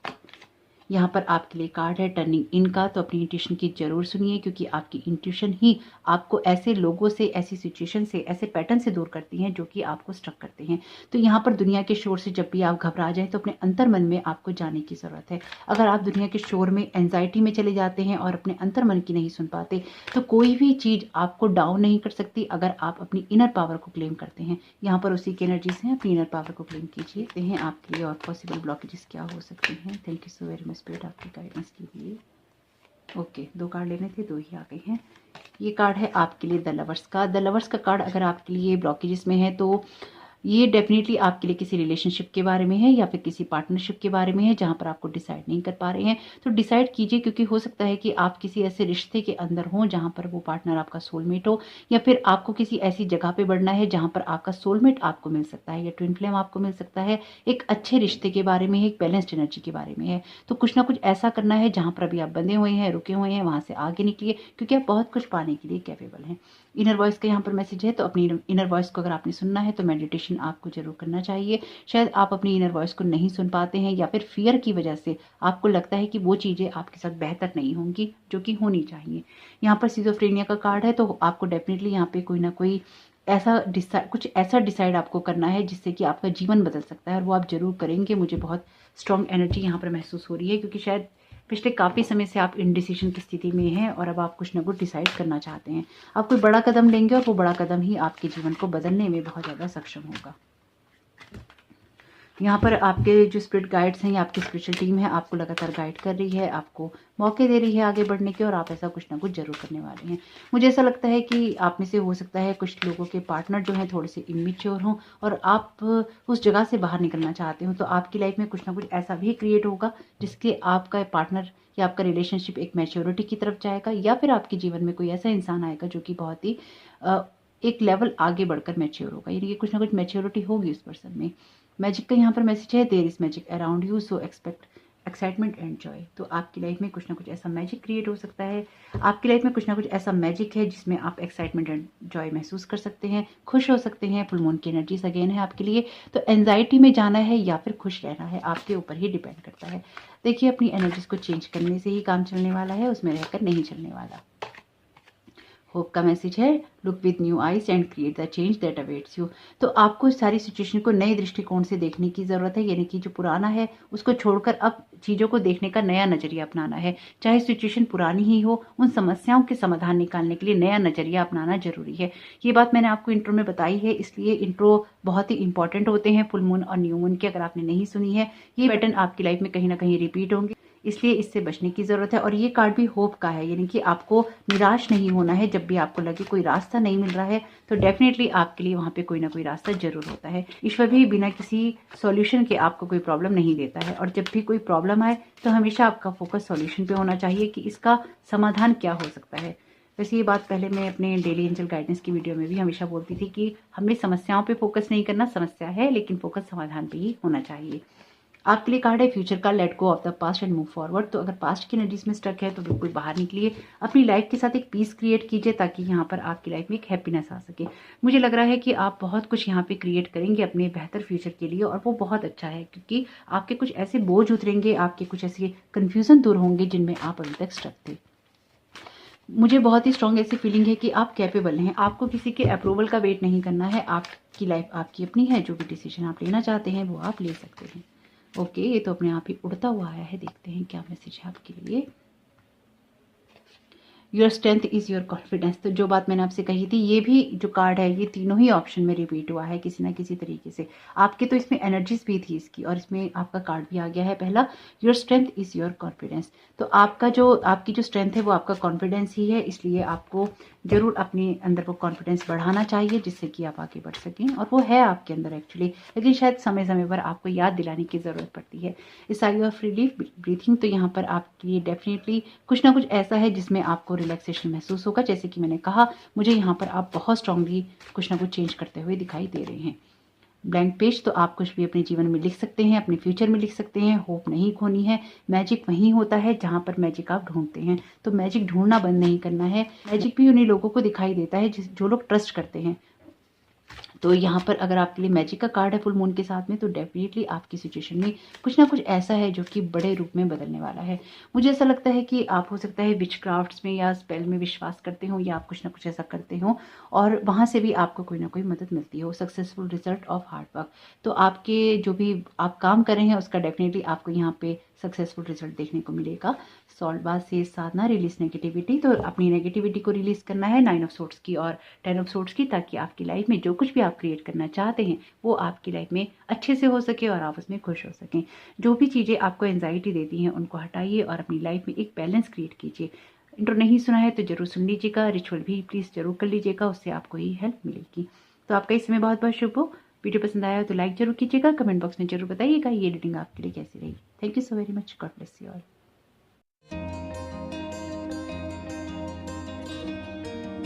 यहाँ पर आपके लिए कार्ड है टर्निंग इन का, तो अपनी इंट्यूशन की जरूर सुनिए क्योंकि आपकी इंट्यूशन ही आपको ऐसे लोगों से, ऐसी सिचुएशन से, ऐसे पैटर्न से दूर करती हैं जो कि आपको स्ट्रक करते हैं। तो यहाँ पर दुनिया के शोर से जब भी आप घबरा जाएं तो अपने अंतर मन में आपको जाने की जरूरत है। अगर आप दुनिया के शोर में, एंजाइटी में चले जाते हैं और अपने अंतर मन की नहीं सुन पाते तो कोई भी चीज आपको डाउन नहीं कर सकती अगर आप अपनी इनर पावर को क्लेम करते हैं। यहाँ पर उसी की एनर्जी से अपनी इनर पावर को क्लेम कीजिए। देखते हैं आपके लिए और पॉसिबल ब्लॉकेजेस क्या हो सकते हैं। Thank you so very much spirit आपकी गाइडेंस के लिए। ओके, 2 कार्ड लेने थे, 2 ही आ गए हैं। ये कार्ड है आपके लिए द लवर्स का। द लवर्स का कार्ड अगर आपके लिए ब्लॉकेजेस में है तो ये डेफिनेटली आपके लिए किसी रिलेशनशिप के बारे में है या फिर किसी पार्टनरशिप के बारे में है जहां पर आपको डिसाइड नहीं कर पा रहे हैं। तो डिसाइड कीजिए क्योंकि हो सकता है कि आप किसी ऐसे रिश्ते के अंदर हो जहां पर वो पार्टनर आपका सोलमेट हो, या फिर आपको किसी ऐसी जगह पे बढ़ना है जहां पर आपका सोलमेट आपको मिल सकता है या ट्विन फ्लेम आपको मिल सकता है। एक अच्छे रिश्ते के बारे में है, एक बैलेंस्ड एनर्जी के बारे में है। तो कुछ ना कुछ ऐसा करना है जहां पर अभी आप बंधे हुए हैं, रुके हुए हैं, वहां से आगे निकलिए क्योंकि आप बहुत कुछ पाने के लिए कैपेबल हैं। इनर वॉइस का यहाँ पर मैसेज है, तो अपनी इनर वॉइस को अगर आपने सुनना है तो मेडिटेशन आपको जरूर करना चाहिए। शायद आप अपनी इनर वॉइस को नहीं सुन पाते हैं या फिर फियर की वजह से आपको लगता है कि वो चीज़ें आपके साथ बेहतर नहीं होंगी जो कि होनी चाहिए। यहाँ पर सिजोफ्रेनिया का कार्ड है, तो आपको डेफिनेटली यहाँ पे कोई ना कोई कुछ ऐसा डिसाइड आपको करना है जिससे कि आपका जीवन बदल सकता है और वो आप जरूर करेंगे। मुझे बहुत स्ट्रॉन्ग एनर्जी यहाँ पर महसूस हो रही है क्योंकि शायद पिछले काफ़ी समय से आप इनडिसीजन की स्थिति में हैं और अब आप कुछ ना कुछ डिसाइड करना चाहते हैं। आप कोई बड़ा कदम लेंगे और वो बड़ा कदम ही आपके जीवन को बदलने में बहुत ज़्यादा सक्षम होगा। यहाँ पर आपके जो स्पिरिट गाइड्स हैं या आपकी स्पिरिचुअल टीम है आपको लगातार गाइड कर रही है, आपको मौके दे रही है आगे बढ़ने के और आप ऐसा कुछ ना कुछ जरूर करने वाले हैं। मुझे ऐसा लगता है कि आप में से हो सकता है कुछ लोगों के पार्टनर जो हैं थोड़े से इमेच्योर हों और आप उस जगह से बाहर निकलना चाहते हो। तो आपकी लाइफ में कुछ ना कुछ ऐसा भी क्रिएट होगा जिसके आपका पार्टनर या आपका रिलेशनशिप एक मैच्योरिटी की तरफ जाएगा या फिर आपके जीवन में कोई ऐसा इंसान आएगा जो कि बहुत ही एक लेवल आगे बढ़कर मैच्योर होगा, यानी कि कुछ ना कुछ मैच्योरिटी होगी उस पर्सन में। मैजिक का यहाँ पर मैसेज है, there is magic around you so expect excitement and joy. तो आपकी लाइफ में कुछ ना कुछ ऐसा मैजिक क्रिएट हो सकता है। आपकी लाइफ में कुछ ना कुछ ऐसा मैजिक है जिसमें आप एक्साइटमेंट एंड जॉय महसूस कर सकते हैं, खुश हो सकते हैं। फुल मून की एनर्जीज अगेन है आपके लिए। तो एंजाइटी में जाना है या फिर खुश रहना है आपके ऊपर ही डिपेंड करता है। देखिए अपनी एनर्जीज को चेंज करने से ही काम चलने वाला है, उसमें रहकर नहीं चलने वाला। होप का मैसेज है, look with new eyes and create the change that awaits you. तो आपको इस सारी सिचुएशन को नए दृष्टिकोण से देखने की जरूरत है, यानी कि जो पुराना है उसको छोड़कर अब चीजों को देखने का नया नजरिया अपनाना है। चाहे सिचुएशन पुरानी ही हो, उन समस्याओं के समाधान निकालने के लिए नया नजरिया अपनाना जरूरी है। ये बात मैंने आपको इंट्रो में बताई है, इसलिए इंट्रो बहुत ही इंपॉर्टेंट होते हैं फुल मून और न्यू मून के। अगर आपने नहीं सुनी है, ये पैटर्न आपकी लाइफ में कहीं ना कहीं रिपीट होंगे, इसलिए इससे बचने की जरूरत है। और ये कार्ड भी होप का है, यानी कि आपको निराश नहीं होना है। जब भी आपको लगे कोई रास्ता नहीं मिल रहा है तो डेफिनेटली आपके लिए वहां पे कोई ना कोई रास्ता जरूर होता है। ईश्वर भी बिना किसी सॉल्यूशन के आपको कोई प्रॉब्लम नहीं देता है, और जब भी कोई प्रॉब्लम आए तो हमेशा आपका फोकस सॉल्यूशन पे होना चाहिए कि इसका समाधान क्या हो सकता है। वैसे ये बात पहले मैं अपने डेली एंजल गाइडेंस की वीडियो में भी हमेशा बोलती थी कि हमें समस्याओं पे फोकस नहीं करना, समस्या है लेकिन फोकस समाधान पे ही होना चाहिए। आपके लिए कार्ड है फ्यूचर का, let go of the past and move forward. तो अगर पास्ट की एनर्जीज में स्टक है तो बिल्कुल बाहर निकलिए, अपनी लाइफ के साथ एक पीस क्रिएट कीजिए ताकि यहाँ पर आपकी लाइफ में एक हैप्पीनेस आ सके। मुझे लग रहा है कि आप बहुत कुछ यहाँ पे क्रिएट करेंगे अपने बेहतर फ्यूचर के लिए, और वो बहुत अच्छा है क्योंकि आपके कुछ ऐसे बोझ उतरेंगे, आपके कुछ ऐसे कंफ्यूजन दूर होंगे जिनमें आप अभी तक स्टक थे। मुझे बहुत ही स्ट्रॉन्ग ऐसी फीलिंग है कि आप कैपेबल हैं, आपको किसी के अप्रूवल का वेट नहीं करना है। आपकी लाइफ आपकी अपनी है, जो भी डिसीजन आप लेना चाहते हैं वो आप ले सकते हैं। ओके, ये तो अपने आप ही उड़ता हुआ आया है, देखते हैं क्या मैसेज है आपके लिए। Your strength is your confidence. तो जो बात मैंने आपसे कही थी, ये भी जो कार्ड है ये तीनों ही ऑप्शन में रिपीट हुआ है किसी ना किसी तरीके से। आपके तो इसमें एनर्जीज भी थी इसकी, और इसमें आपका कार्ड भी आ गया है पहला, your strength is your confidence. तो आपकी जो स्ट्रेंथ है वो आपका कॉन्फिडेंस ही है, इसलिए आपको जरूर अपने अंदर वो कॉन्फिडेंस बढ़ाना चाहिए जिससे कि आप आगे बढ़ सकें, और वो है आपके अंदर एक्चुअली, लेकिन शायद समय समय पर आपको याद दिलाने की जरूरत पड़ती है। इस आई ऑफ रिलीफ ब्रीथिंग, तो यहाँ पर आपके लिए डेफिनेटली कुछ ना कुछ ऐसा है जिसमें आपको रिलैक्सेशन महसूस होगा। जैसे कि मैंने कहा, मुझे यहाँ पर आप बहुत स्ट्रांगली कुछ ना कुछ चेंज करते हुए दिखाई दे रहे हैं। ब्लैंक पेज, तो आप कुछ भी अपने जीवन में लिख सकते हैं, अपने फ्यूचर में लिख सकते हैं। होप नहीं खोनी है, मैजिक वहीं होता है जहां पर मैजिक आप ढूंढते हैं, तो मैजिक ढूंढना बंद नहीं करना है। मैजिक भी उन्हीं लोगों को दिखाई देता है जो लोग ट्रस्ट करते हैं। तो यहाँ पर अगर आपके लिए मैजिक का कार्ड है फुल मून के साथ में, तो डेफिनेटली आपकी सिचुएशन में कुछ ना कुछ ऐसा है जो कि बड़े रूप में बदलने वाला है। मुझे ऐसा लगता है कि आप हो सकता है विच क्राफ्ट्स में या स्पेल में विश्वास करते हो, या आप कुछ ना कुछ ऐसा करते हो और वहाँ से भी आपको कोई ना कोई मदद मिलती हो। Successful result of hard work, तो आपके जो भी आप काम कर रहे हैं उसका डेफिनेटली आपको यहाँ पे सक्सेसफुल रिजल्ट देखने को मिलेगा। सॉल्ट बाथ से साधना, रिलीज नेगेटिविटी, तो अपनी नेगेटिविटी को रिलीज करना है 9 ऑफ सोर्ट्स की और 10 ऑफ सोर्ट्स की, ताकि आपकी लाइफ में जो कुछ भी आप क्रिएट करना चाहते हैं वो आपकी लाइफ में अच्छे से हो सके और आप उसमें खुश हो सकें। जो भी चीज़ें आपको एंजाइटी देती हैं उनको हटाइए और अपनी लाइफ में एक बैलेंस क्रिएट कीजिए। इंट्रो नहीं सुना है तो जरूर सुन लीजिएगा, रिचुअल भी प्लीज़ जरूर कर लीजिएगा, उससे आपको ही हेल्प मिलेगी। तो आपका इस समय बहुत बहुत शुभ हो। वीडियो पसंद आया तो लाइक जरूर कीजिएगा, कमेंट बॉक्स में जरूर बताइएगा ये रीडिंग आपके लिए कैसी रही। Thank you so very much, God bless you all.